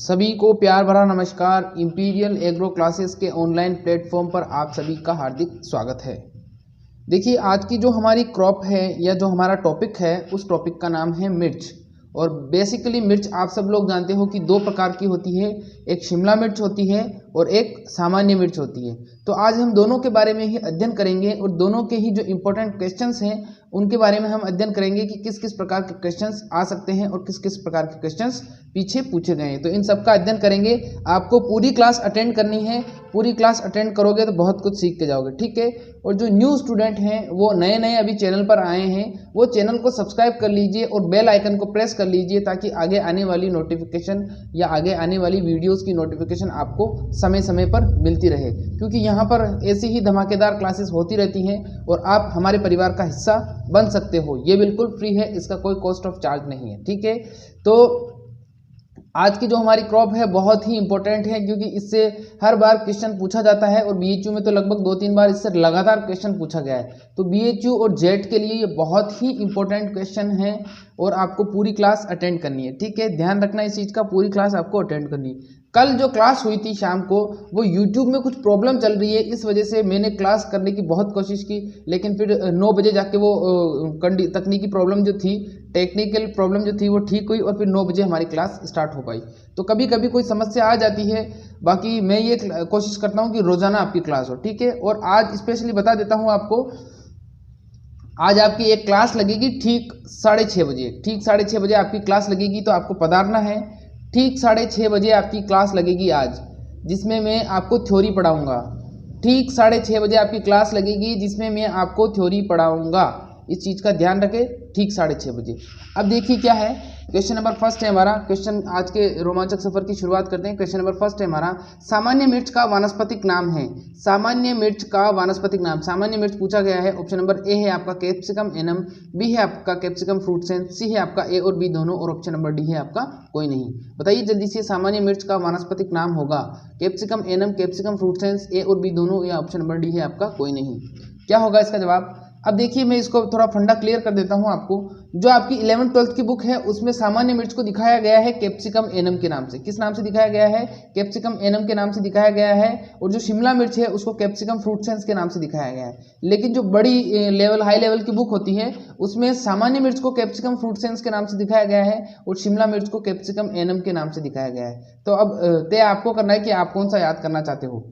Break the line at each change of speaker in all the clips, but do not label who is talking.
सभी को प्यार भरा नमस्कार। इंपीरियल एग्रो क्लासेस के ऑनलाइन प्लेटफॉर्म पर आप सभी का हार्दिक स्वागत है। देखिए, आज की जो हमारी क्रॉप है या जो हमारा टॉपिक है उस टॉपिक का नाम है मिर्च। और बेसिकली मिर्च आप सब लोग जानते हो कि दो प्रकार की होती है, एक शिमला मिर्च होती है और एक सामान्य मिर्च होती है। तो आज हम दोनों के बारे में ही अध्ययन करेंगे और दोनों के ही जो इम्पोर्टेंट क्वेश्चंस हैं उनके बारे में हम अध्ययन करेंगे कि किस किस प्रकार के क्वेश्चंस आ सकते हैं और किस किस प्रकार के क्वेश्चंस पीछे पूछे गए हैं। तो इन सब का अध्ययन करेंगे। आपको पूरी क्लास अटेंड करनी है, पूरी क्लास अटेंड करोगे तो बहुत कुछ सीख के जाओगे, ठीक है। और जो न्यू स्टूडेंट हैं वो नए नए अभी चैनल पर आए हैं, वो चैनल को सब्सक्राइब कर लीजिए और बेल आइकन को प्रेस कर लीजिए ताकि आगे आने वाली नोटिफिकेशन या आगे आने वाली वीडियोस की नोटिफिकेशन आपको समय समय पर मिलती रहे, क्योंकि यहाँ पर ऐसी ही धमाकेदार क्लासेस होती रहती हैं और आप हमारे परिवार का हिस्सा बन सकते हो। ये बिल्कुल फ्री है, इसका कोई कॉस्ट ऑफ चार्ज नहीं है, ठीक है। तो आज की जो हमारी क्रॉप है बहुत ही इंपॉर्टेंट है, क्योंकि इससे हर बार क्वेश्चन पूछा जाता है और बीएचयू में तो लगभग 2-3 बार इससे लगातार क्वेश्चन पूछा गया है। तो बीएचयू और जेट के लिए ये बहुत ही इंपॉर्टेंट क्वेश्चन है और आपको पूरी क्लास अटेंड करनी है, ठीक है। ध्यान रखना इस चीज़ का, पूरी क्लास आपको अटेंड करनी है। कल जो क्लास हुई थी शाम को, वो यूट्यूब में कुछ प्रॉब्लम चल रही है, इस वजह से मैंने क्लास करने की बहुत कोशिश की, लेकिन फिर 9 बजे जाके वो तकनीकी प्रॉब्लम जो थी, टेक्निकल प्रॉब्लम जो थी वो ठीक हुई और फिर 9 बजे हमारी क्लास स्टार्ट हो पाई। तो कभी कभी कोई समस्या आ जाती है, बाकी मैं ये कोशिश करता हूँ कि रोज़ाना आपकी क्लास हो, ठीक है। और आज स्पेशली बता देता हूँ आपको, आज आपकी एक क्लास लगेगी ठीक 6:30 बजे, ठीक 6:30 बजे आपकी क्लास लगेगी। तो आपको पधारना है, ठीक 6:30 बजे आपकी क्लास लगेगी आज, जिसमें मैं आपको थ्योरी पढ़ाऊँगा। ठीक 6:30 बजे आपकी क्लास लगेगी जिसमें मैं आपको थ्योरी पढ़ाऊँगा। इस चीज़ का ध्यान रखें, ठीक 6:30 बजे। अब देखिए क्या है, क्वेश्चन नंबर फर्स्ट है हमारा। क्वेश्चन आज के रोमांचक सफर की शुरुआत करते हैं। क्वेश्चन नंबर फर्स्ट है हमारा, सामान्य मिर्च का वानस्पतिक नाम है। सामान्य मिर्च का वानस्पतिक नाम, सामान्य मिर्च पूछा गया है। ऑप्शन नंबर ए है आपका कैप्सिकम एनम, बी है आपका कैप्सिकम फ्रूटसेंस, सी है आपका ए और बी दोनों, और ऑप्शन नंबर डी है आपका कोई नहीं। बताइए जल्दी से, सामान्य मिर्च का वानस्पतिक नाम होगा कैप्सिकम एनम, कैप्सिकम फ्रूटसेंस, ए और बी दोनों, या ऑप्शन नंबर डी है आपका कोई नहीं। क्या होगा इसका जवाब? अब देखिए, मैं इसको थोड़ा फंडा क्लियर कर देता हूं आपको। जो आपकी 11th-12th की बुक है उसमें सामान्य मिर्च को दिखाया गया है कैप्सिकम एनम के नाम से। किस नाम से दिखाया गया है? कैप्सिकम एनम के नाम से दिखाया गया है। और जो शिमला मिर्च है उसको कैप्सिकम फ्रूटसेंस के नाम से दिखाया गया है। लेकिन जो बड़ी लेवल, हाई लेवल की बुक होती है उसमें सामान्य मिर्च को कैप्सिकम फ्रूटसेंस के नाम से दिखाया गया है और शिमला मिर्च को कैप्सिकम एनम के नाम से दिखाया गया है। तो अब तय आपको करना है कि आप कौन सा याद करना चाहते हो।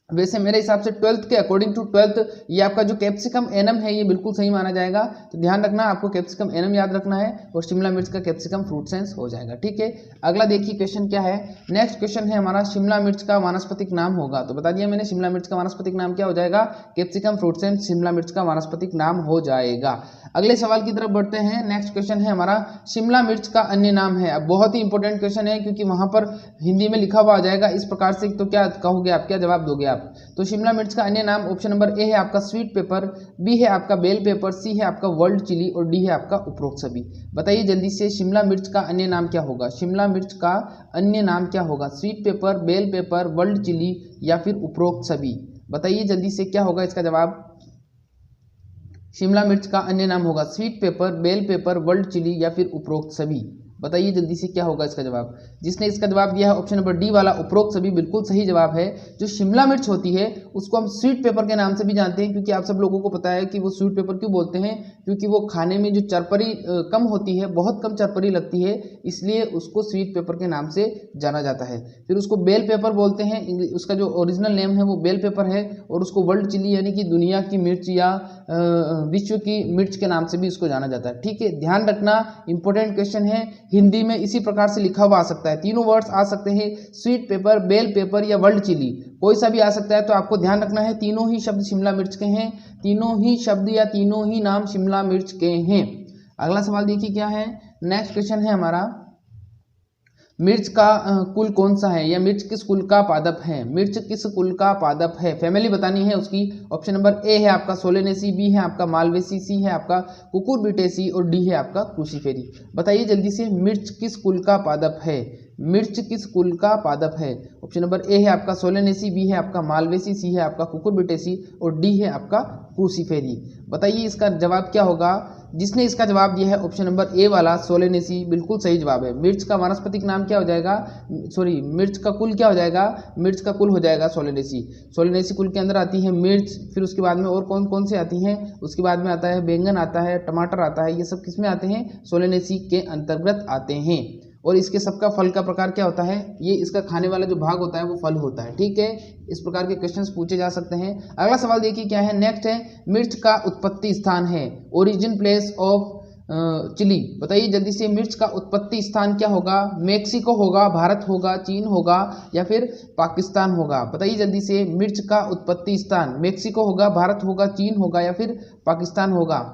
वैसे मेरे हिसाब से 12th के अकॉर्डिंग टू 12th ये आपका जो कैप्सिकम एनम है ये बिल्कुल सही माना जाएगा। तो ध्यान रखना, आपको कैप्सिकम एनम याद रखना है और शिमला मिर्च का कैप्सिकम फ्रूटसेंस हो जाएगा, ठीक है। अगला देखिए क्वेश्चन क्या है। नेक्स्ट क्वेश्चन है हमारा, शिमला मिर्च का वानस्पतिक नाम होगा। तो बता दिया मैंने, शिमला मिर्च का वानस्पतिक नाम क्या हो जाएगा? कैप्सिकम फ्रूटसेंस शिमला मिर्च का वानस्पतिक नाम हो जाएगा। अगले सवाल की तरफ बढ़ते हैं। नेक्स्ट क्वेश्चन है हमारा, शिमला मिर्च का अन्य नाम है। अब बहुत ही इंपॉर्टेंट क्वेश्चन है, क्योंकि वहां पर हिंदी में लिखा हुआ आ जाएगा इस प्रकार से। तो क्या कहोगे आप, क्या जवाब दोगे आप? तो शिमला मिर्च का अन्य नाम, ऑप्शन नंबर ए है आपका स्वीट पेपर, बी है आपका बेल पेपर, सी है आपका वर्ल्ड चिली और डी है आपका उपरोक्त सभी। बताइए जल्दी से, शिमला मिर्च का अन्य नाम क्या होगा? शिमला मिर्च का अन्य नाम क्या होगा? Sweet pepper, bell pepper, world chilli या फिर उपरोक्त सभी? बताइए जल्दी से, क्या होगा इसका जवाब? शिमला मिर्च का अन्य नाम होगा sweet pepper, bell pepper, world chilli या फिर उपरोक्त सभी। बताइए जल्दी से, क्या होगा इसका जवाब? जिसने इसका जवाब दिया है ऑप्शन नंबर डी वाला उपरोक्त सभी, बिल्कुल सही जवाब है। जो शिमला मिर्च होती है उसको हम स्वीट पेपर के नाम से भी जानते हैं, क्योंकि आप सब लोगों को पता है कि वो स्वीट पेपर क्यों बोलते हैं, क्योंकि वो खाने में जो चरपरी कम होती है, बहुत कम चरपरी लगती है, इसलिए उसको स्वीट पेपर के नाम से जाना जाता है। फिर उसको बेल पेपर बोलते हैं, उसका जो ओरिजिनल नेम है वो बेल पेपर है, और उसको वर्ल्ड चिली यानी कि दुनिया की मिर्च या विश्व की मिर्च के नाम से भी उसको जाना जाता है, ठीक है। ध्यान रखना, इंपॉर्टेंट क्वेश्चन है। हिंदी में इसी प्रकार से लिखा हुआ आ सकता है, तीनों वर्ड्स आ सकते हैं, स्वीट पेपर, बेल पेपर या वर्ल्ड चिली, कोई सा भी आ सकता है। तो आपको ध्यान रखना है, तीनों ही शब्द शिमला मिर्च के हैं, तीनों ही शब्द या तीनों ही नाम शिमला मिर्च के हैं। अगला सवाल देखिए क्या है। नेक्स्ट क्वेश्चन है हमारा, मिर्च का कुल कौन सा है, या मिर्च किस कुल का पादप है? मिर्च किस कुल का पादप है, फैमिली बतानी है उसकी। ऑप्शन नंबर ए है आपका सोलेनेसी, बी है आपका मालवेसी, सी है आपका कुकुरबिटेसी और डी है आपका क्रूसीफेरी। बताइए जल्दी से, मिर्च किस कुल का पादप है? मिर्च किस कुल का पादप है? ऑप्शन नंबर ए है आपका सोलेनेसी, बी है आपका मालवेसी, सी है आपका कुकुरबिटेसी और डी है आपका क्रूसीफेरी। बताइए इसका जवाब क्या होगा? जिसने इसका जवाब दिया है ऑप्शन नंबर ए वाला सोलेनेसी बिल्कुल सही जवाब है। मिर्च का वानस्पतिक नाम क्या हो जाएगा, सॉरी मिर्च का कुल क्या हो जाएगा, मिर्च का कुल हो जाएगा सोलेनेसी। सोलेनेसी कुल के अंदर आती है मिर्च, फिर उसके बाद में और कौन कौन से आती हैं, उसके बाद में आता है बैंगन आता है, टमाटर आता है, ये सब किस में आते हैं, सोलेनेसी के अंतर्गत आते हैं। और इसके सबका फल का प्रकार क्या होता है, ये इसका खाने वाला जो भाग होता है वो फल होता है। ठीक है, इस प्रकार के क्वेश्चंस पूछे जा सकते हैं। अगला सवाल देखिए क्या है, नेक्स्ट है मिर्च का उत्पत्ति स्थान है, ओरिजिन प्लेस ऑफ चिली। बताइए जल्दी से, मिर्च का उत्पत्ति स्थान क्या होगा, मेक्सिको होगा, भारत होगा, चीन होगा या फिर पाकिस्तान होगा। बताइए जल्दी से, मिर्च का उत्पत्ति स्थान मेक्सिको होगा, भारत होगा, चीन होगा या फिर पाकिस्तान होगा।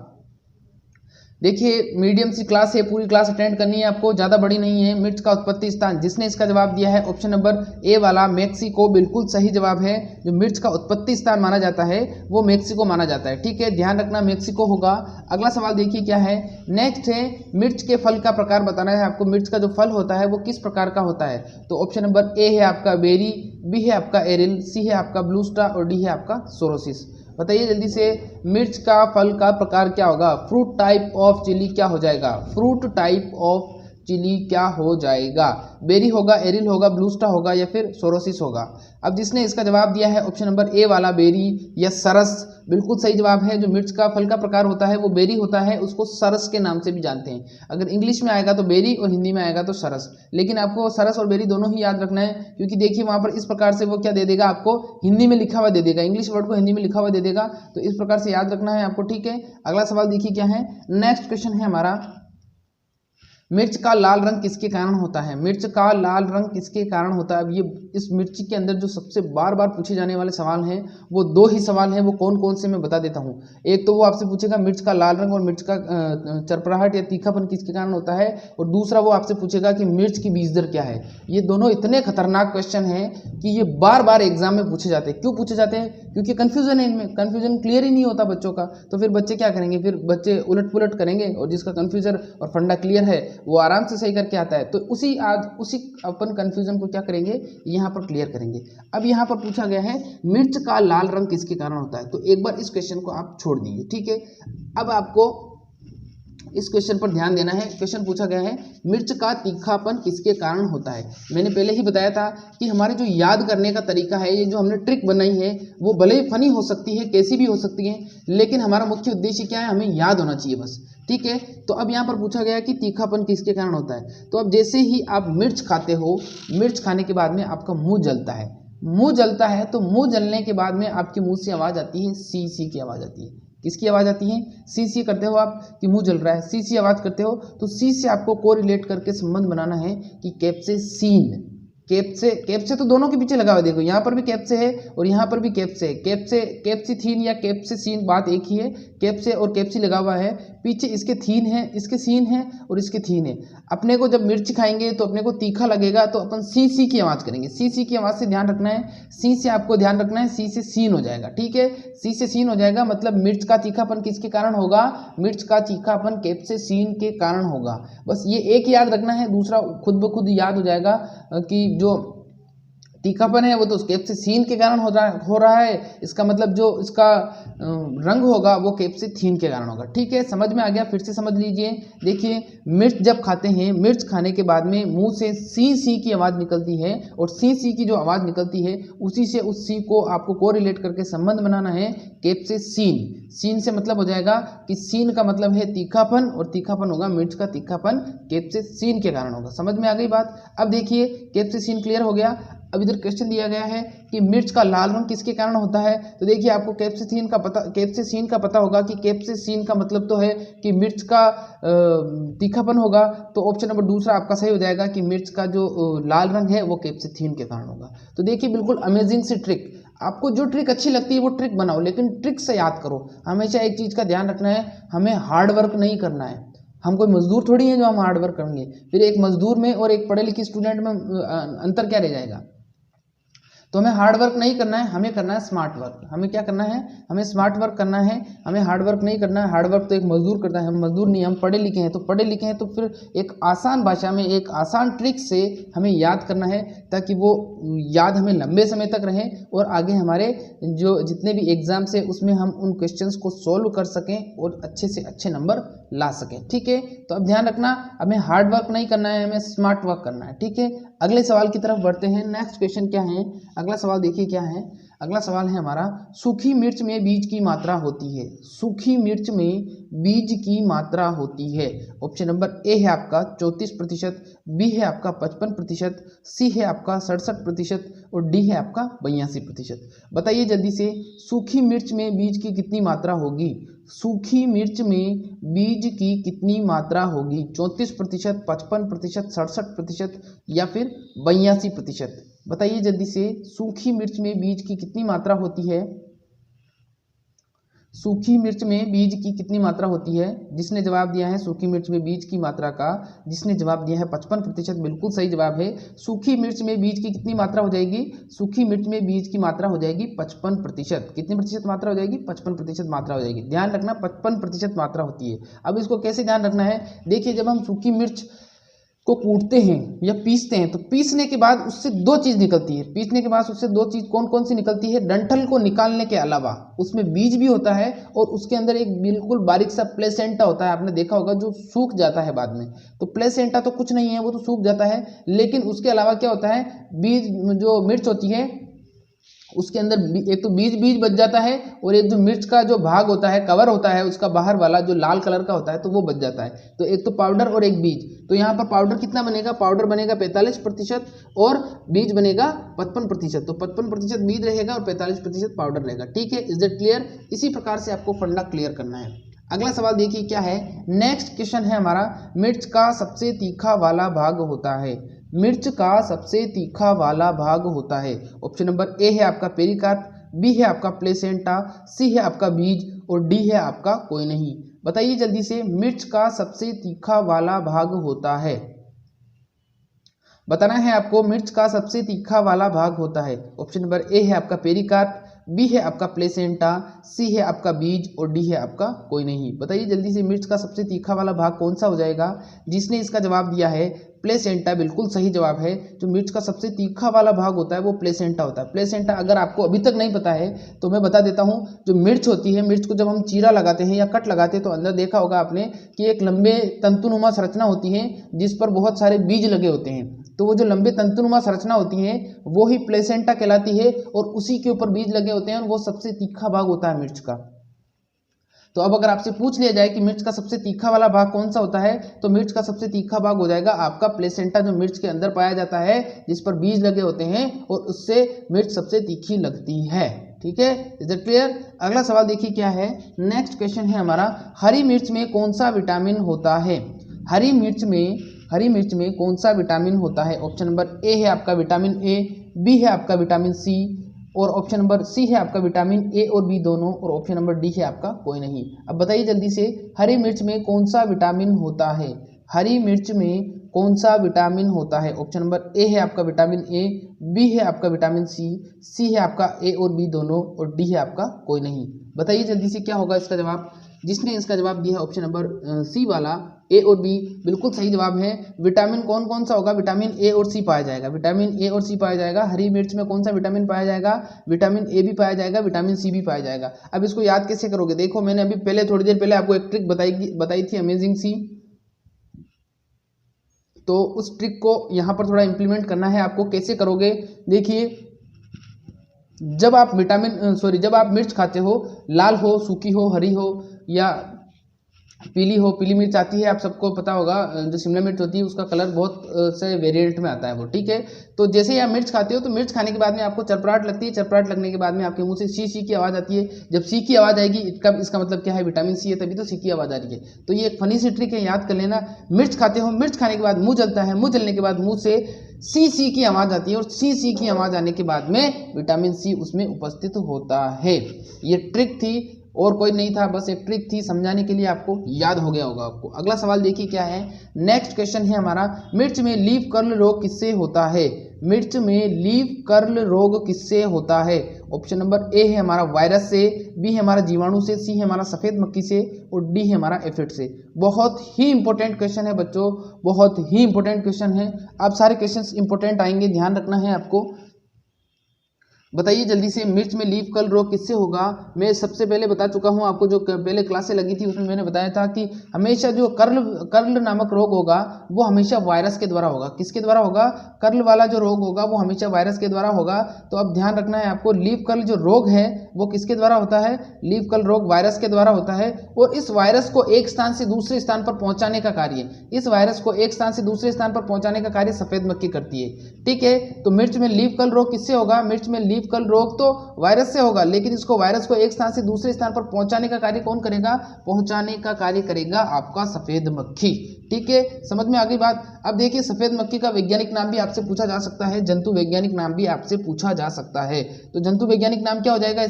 देखिए मीडियम सी क्लास है, पूरी क्लास अटेंड करनी है आपको, ज़्यादा बड़ी नहीं है। मिर्च का उत्पत्ति स्थान, जिसने इसका जवाब दिया है ऑप्शन नंबर ए वाला मेक्सिको, बिल्कुल सही जवाब है। जो मिर्च का उत्पत्ति स्थान माना जाता है वो मेक्सिको माना जाता है। ठीक है, ध्यान रखना मेक्सिको होगा। अगला सवाल देखिए क्या है, नेक्स्ट है मिर्च के फल का प्रकार बताना है आपको। मिर्च का जो फल होता है वो किस प्रकार का होता है, तो ऑप्शन नंबर ए है आपका बेरी, बी है आपका एरिल, सी है आपका ब्लू स्टार और डी है आपका सोरोसिस। बताइए जल्दी से, मिर्च का फल का प्रकार क्या होगा, फ्रूट टाइप ऑफ चिली क्या हो जाएगा, फ्रूट टाइप ऑफ चिली क्या हो जाएगा, बेरी होगा, एरिल होगा, ब्लू स्टार होगा या फिर सोरोसिस होगा। अब जिसने इसका जवाब दिया है ऑप्शन नंबर ए वाला बेरी या सरस, बिल्कुल सही जवाब है। जो मिर्च का फल का प्रकार होता है वो बेरी होता है, उसको सरस के नाम से भी जानते हैं। अगर इंग्लिश में आएगा तो बेरी और हिंदी में आएगा तो सरस, लेकिन आपको सरस और बेरी दोनों ही याद रखना है, क्योंकि देखिए वहाँ पर इस प्रकार से वो क्या दे देगा आपको, हिंदी में लिखा हुआ दे देगा, इंग्लिश वर्ड को हिंदी में लिखा हुआ दे देगा, तो इस प्रकार से याद रखना है आपको। ठीक है, अगला सवाल देखिए क्या है, नेक्स्ट क्वेश्चन है हमारा, मिर्च का लाल रंग किसके कारण होता है, मिर्च का लाल रंग किसके कारण होता है। अब ये इस मिर्ची के अंदर जो सबसे बार बार पूछे जाने वाले सवाल हैं वो दो ही सवाल हैं, वो कौन कौन से मैं बता देता हूँ। एक तो वो आपसे पूछेगा मिर्च का लाल रंग और मिर्च का चरपराहट या तीखापन किसके कारण होता है, और दूसरा वो आपसे पूछेगा कि मिर्च की बीज दर क्या है। ये दोनों इतने खतरनाक क्वेश्चन हैं कि ये बार बार एग्जाम में पूछे जाते हैं। क्यों पूछे जाते हैं, क्योंकि कन्फ्यूजन है इनमें, कन्फ्यूजन क्लियर ही नहीं होता बच्चों का, तो फिर बच्चे क्या करेंगे, फिर बच्चे उलट पुलट करेंगे, और जिसका कन्फ्यूजन और फंडा क्लियर है वो आराम से सही करके आता है। तो उसी अपन कंफ्यूजन को क्या करेंगे, यहाँ पर क्लियर करेंगे। अब यहाँ पर पूछा गया है मिर्च का लाल रंग किसके कारण होता है, तो एक बार इस क्वेश्चन को आप छोड़ दीजिए। ठीक है, अब आपको इस क्वेश्चन पर ध्यान देना है। क्वेश्चन पूछा गया है मिर्च का तीखापन किसके कारण होता है। मैंने पहले ही बताया था कि हमारे जो याद करने का तरीका है, ये जो हमने ट्रिक बनाई है वो भले ही फनी हो सकती है, कैसी भी हो सकती है, लेकिन हमारा मुख्य उद्देश्य क्या है, हमें याद होना चाहिए बस। ठीक है, तो अब यहाँ पर पूछा गया कि तीखापन किसके कारण होता है, तो अब जैसे ही आप मिर्च खाते हो, मिर्च खाने के बाद में आपका मुंह जलता है, मुंह जलता है, तो मुंह जलने के बाद में आपके मुंह से आवाज़ आती है, सी सी की आवाज़ आती है। किसकी आवाज़ आती है, सी सी करते हो आप कि मुंह जल रहा है, सी सी आवाज़ करते हो, तो सी से आपको कोरिलेट करके संबंध बनाना है कि कैप्सेसीन, कैप्से तो दोनों के पीछे लगा हुआ, देखो यहाँ पर भी कैप्से है और यहाँ पर भी कैप्से है, कैप्सिथीन या कैप्सेसीन बात एक ही है, कैप्से और कैप्सी लगा हुआ है, पीछे इसके थीन है, इसके सीन है और इसके थीन है। अपने को जब मिर्च खाएंगे तो अपने को तीखा लगेगा, तो अपन सी सी की आवाज़ करेंगे, सी सी की आवाज़ से ध्यान रखना है, सी से आपको ध्यान रखना है, सी से सीन हो जाएगा। ठीक है, सी से सीन हो जाएगा, मतलब मिर्च का तीखापन किसके कारण होगा, मिर्च का तीखापन कैप्सेसीन के कारण होगा। बस ये एक याद रखना है, दूसरा खुद ब खुद याद हो जाएगा कि जो तीखापन है वो तो कैप्सेसीन के कारण हो रहा है, इसका मतलब जो इसका रंग होगा वो कैप्सेथीन के कारण होगा। ठीक है, समझ में आ गया, फिर से समझ लीजिए। देखिए मिर्च जब खाते हैं, मिर्च खाने के बाद में मुंह से सी सी की आवाज़ निकलती है, और सी सी की जो आवाज़ निकलती है उसी से उस सी को आपको कोरिलेट करके संबंध बनाना है कैप्सेसीन। सीन से मतलब हो जाएगा कि सीन का मतलब है तीखापन, और तीखापन होगा मिर्च का तीखापन, कैप्सेसीन के कारण होगा। समझ में आ गई बात। अब देखिए कैप्सेसीन क्लियर हो गया। अब इधर क्वेश्चन दिया गया है कि मिर्च का लाल रंग किसके कारण होता है, तो देखिए आपको कैप्सेसीन का पता होगा कि कैप्सेसीन का मतलब तो है कि मिर्च का तीखापन होगा, तो ऑप्शन नंबर दूसरा आपका सही हो जाएगा कि मिर्च का जो लाल रंग है वो कैप्सेथीन के कारण होगा। तो देखिए बिल्कुल अमेजिंग सी ट्रिक, आपको जो ट्रिक अच्छी लगती है वो ट्रिक बनाओ, लेकिन ट्रिक से याद करो। हमेशा एक चीज़ का ध्यान रखना है, हमें हार्ड वर्क नहीं करना है, हम कोई मजदूर थोड़ी हैं जो हम हार्ड वर्क करेंगे। फिर एक मजदूर में और एक पढ़े लिखे स्टूडेंट में अंतर क्या रह जाएगा। तो हमें हार्ड वर्क नहीं करना है, हमें करना है स्मार्ट वर्क। हमें क्या करना है, हमें स्मार्ट वर्क करना है, हमें हार्ड वर्क नहीं करना है। हार्ड वर्क तो एक मजदूर करता है, हम मजदूर नहीं, हम पढ़े लिखे हैं। तो पढ़े लिखे हैं तो फिर एक आसान भाषा में एक आसान ट्रिक से हमें याद करना है, ताकि वो याद हमें लंबे समय तक रहे और आगे हमारे जो जितने भी एग्जाम्स है उसमें हम उन क्वेश्चंस को सॉल्व कर सकें और अच्छे से अच्छे नंबर ला सकें। ठीक है, तो अब ध्यान रखना, हमें हार्ड वर्क नहीं करना है, हमें स्मार्ट वर्क करना है। ठीक है, अगले सवाल की तरफ बढ़ते हैं। नेक्स्ट क्वेश्चन क्या है, अगला सवाल देखिए क्या है। अगला सवाल है हमारा, सूखी मिर्च में बीज की मात्रा होती है। सूखी मिर्च में बीज की मात्रा होती है। ऑप्शन नंबर ए है आपका 34%, बी है आपका 55%, सी है आपका 67% और डी है आपका 82%। बताइए जल्दी से, सूखी मिर्च में बीज की कितनी मात्रा होगी? सूखी मिर्च में बीज की कितनी मात्रा होगी? 34%, 55%, 67% या फिर 82%? बताइए जल्दी से, सूखी मिर्च में बीज की कितनी मात्रा होती है? सूखी मिर्च में बीज की कितनी मात्रा होती है? जिसने जवाब दिया है सूखी मिर्च में बीज की मात्रा का, जिसने जवाब दिया है 55%, बिल्कुल सही जवाब है। सूखी मिर्च में बीज की कितनी मात्रा हो जाएगी? सूखी मिर्च में बीज की मात्रा हो जाएगी 55%। कितनी प्रतिशत मात्रा हो जाएगी? 55% मात्रा हो जाएगी। ध्यान रखना 55% मात्रा होती है। अब इसको कैसे ध्यान रखना है, देखिए जब हम सूखी मिर्च को कूटते हैं या पीसते हैं तो पीसने के बाद उससे दो चीज़ निकलती है। पीसने के बाद उससे दो चीज़ कौन कौन सी निकलती है? डंठल को निकालने के अलावा उसमें बीज भी होता है और उसके अंदर एक बिल्कुल बारीक सा प्लेसेंटा होता है, आपने देखा होगा, जो सूख जाता है बाद में। तो प्लेसेंटा तो कुछ नहीं है, वो तो सूख जाता है, लेकिन उसके अलावा क्या होता है, बीज जो मिर्च होती है उसके अंदर एक तो बीज बच जाता है और एक जो मिर्च का जो भाग होता है, कवर होता है उसका बाहर वाला जो लाल कलर का होता है, तो वो बच जाता है। तो एक तो पाउडर और एक बीज। तो यहाँ पर पाउडर कितना बनेगा? पाउडर बनेगा 45% और बीज बनेगा 55%। तो 55% बीज रहेगा और 45% पाउडर रहेगा। ठीक है, इज इट क्लियर? इसी प्रकार से आपको फंडा क्लियर करना है। अगला सवाल देखिए क्या है। नेक्स्ट क्वेश्चन है हमारा, मिर्च का सबसे तीखा वाला भाग होता है। मिर्च का सबसे तीखा वाला भाग होता है। ऑप्शन नंबर ए है आपका पेरिकार्प, बी है आपका प्लेसेंटा, सी है आपका बीज और डी है आपका कोई नहीं। बताइए जल्दी से, मिर्च का सबसे तीखा वाला भाग होता है। बताना है आपको, मिर्च का सबसे तीखा वाला भाग होता है। ऑप्शन नंबर ए है आपका पेरिकार्प, बी है आपका प्लेसेंटा, सी है आपका बीज और डी है आपका कोई नहीं। बताइए जल्दी से, मिर्च का सबसे तीखा वाला भाग कौन सा हो जाएगा? जिसने इसका जवाब दिया है प्लेसेंटा, बिल्कुल सही जवाब है। जो मिर्च का सबसे तीखा वाला भाग होता है वो प्लेसेंटा होता है। प्लेसेंटा अगर आपको अभी तक नहीं पता है तो मैं बता देता हूँ। जो मिर्च होती है, मिर्च को जब हम चीरा लगाते हैं या कट लगाते हैं तो अंदर देखा होगा आपने कि एक लंबे तंतुनुमा संरचना होती है जिस पर बहुत सारे बीज लगे होते हैं। तो वो जो लंबे तंतुनुमा संरचना होती है वो ही प्लेसेंटा कहलाती है और उसी के ऊपर बीज लगे होते हैं और वो सबसे तीखा भाग होता है मिर्च का। तो अब अगर आपसे पूछ लिया जाए कि मिर्च का सबसे तीखा वाला भाग कौन सा होता है, तो मिर्च का सबसे तीखा भाग हो जाएगा आपका प्लेसेंटा, जो मिर्च के अंदर पाया जाता है, जिस पर बीज लगे होते हैं और उससे मिर्च सबसे तीखी लगती है। ठीक है, इज इट क्लियर? अगला सवाल देखिए क्या है। नेक्स्ट क्वेश्चन है हमारा, हरी मिर्च में कौन सा विटामिन होता है? हरी मिर्च में कौन सा विटामिन होता है? ऑप्शन नंबर ए है आपका विटामिन ए, बी है आपका विटामिन सी और ऑप्शन नंबर सी है आपका विटामिन ए और बी दोनों और ऑप्शन नंबर डी है आपका कोई नहीं। अब बताइए जल्दी से, हरी मिर्च में कौन सा विटामिन होता है? हरी मिर्च में कौन सा विटामिन होता है? ऑप्शन नंबर ए है आपका विटामिन ए, बी है आपका विटामिन सी है आपका ए और बी दोनों और डी है आपका कोई नहीं। बताइए जल्दी से क्या होगा इसका जवाब? जिसने इसका जवाब दिया ऑप्शन नंबर सी वाला, ए और बी, बिल्कुल सही जवाब है। विटामिन कौन कौन सा होगा? विटामिन ए और सी पाया जाएगा। विटामिन ए और सी पाया जाएगा। हरी मिर्च में कौन सा विटामिन पाया जाएगा? विटामिन ए भी पाया जाएगा, विटामिन सी भी पाया जाएगा। अब इसको याद कैसे करोगे? देखो, मैंने अभी पहले थोड़ी देर पहले आपको एक ट्रिक बताई थी, अमेजिंग सी। तो उस ट्रिक को यहाँ पर थोड़ा इंप्लीमेंट करना है आपको। कैसे करोगे? देखिए, जब आप जब आप मिर्च खाते हो, लाल हो, सूखी हो, हरी हो या पीली हो, पीली मिर्च आती है, आप सबको पता होगा। जो शिमला मिर्च होती है उसका कलर बहुत से वेरिएंट में आता है वो। ठीक है, तो जैसे ही आप मिर्च खाते हो तो मिर्च खाने के बाद में आपको चरपराहट लगती है। चरपराहट लगने के बाद में आपके मुंह से सी की आवाज़ आती है। जब सी की आवाज़ आएगी इसका मतलब क्या है? विटामिन सी है, तभी तो सी की आवाज़ आ रही है। तो ये एक फनी सी ट्रिक है, याद कर लेना। मिर्च खाते हो, मिर्च खाने के बाद मुँह जलता है, मुँह जलने के बाद मुँह से सी की आवाज़ आती है और सी की आवाज़ आने के बाद में विटामिन सी उसमें उपस्थित होता है। ये ट्रिक थी और कोई नहीं था, बस एक ट्रिक थी, समझाने के लिए आपको याद हो गया होगा आपको। अगला सवाल देखिए क्या है। नेक्स्ट क्वेश्चन है हमारा, मिर्च में लीफ कर्ल रोग किससे होता है? मिर्च में लीफ कर्ल रोग किससे होता है? ऑप्शन नंबर ए है हमारा वायरस से, बी है हमारा जीवाणु से, सी है हमारा सफेद मक्खी से और डी है हमारा एफिड से। बहुत ही इंपॉर्टेंट क्वेश्चन है बच्चों, बहुत ही इंपॉर्टेंट क्वेश्चन है। अब सारे क्वेश्चंस इंपॉर्टेंट आएंगे, ध्यान रखना है आपको। बताइए जल्दी से, मिर्च में लीफ कर्ल रोग किससे होगा? मैं सबसे पहले बता चुका हूं आपको, जो पहले क्लासें लगी थी उसमें मैंने बताया था कि हमेशा जो कर्ल नामक रोग होगा वो हमेशा वायरस के द्वारा होगा। किसके द्वारा होगा? कर्ल वाला जो रोग होगा वो हमेशा वायरस के द्वारा होगा। तो अब ध्यान रखना है आपको, लीफ कर्ल जो रोग है वो किसके द्वारा होता है? लीफ कर्ल रोग वायरस के द्वारा होता है। और इस वायरस को एक स्थान से दूसरे स्थान पर पहुंचाने का कार्य, इस वायरस को एक स्थान से दूसरे स्थान पर पहुंचाने का कार्य सफेद मक्खी करती है। ठीक है, तो मिर्च में लीफ कर्ल रोग किससे होगा? मिर्च में लीफ कर्ल रोग तो वायरस से होगा, लेकिन इसको वायरस को एक स्थान से दूसरे स्थान पर पहुंचाने का कार्य कौन करेगा? पहुंचाने का कार्य करेगा आपका सफेद मक्खी। ठीक है, समझ में आ गई बात। अब देखिए, सफेद मक्खी का वैज्ञानिक नाम भी आपसे पूछा जा सकता है, जंतु वैज्ञानिक नाम भी आपसे पूछा जा सकता है। तो जंतु वैज्ञानिक नाम क्या हो जाएगा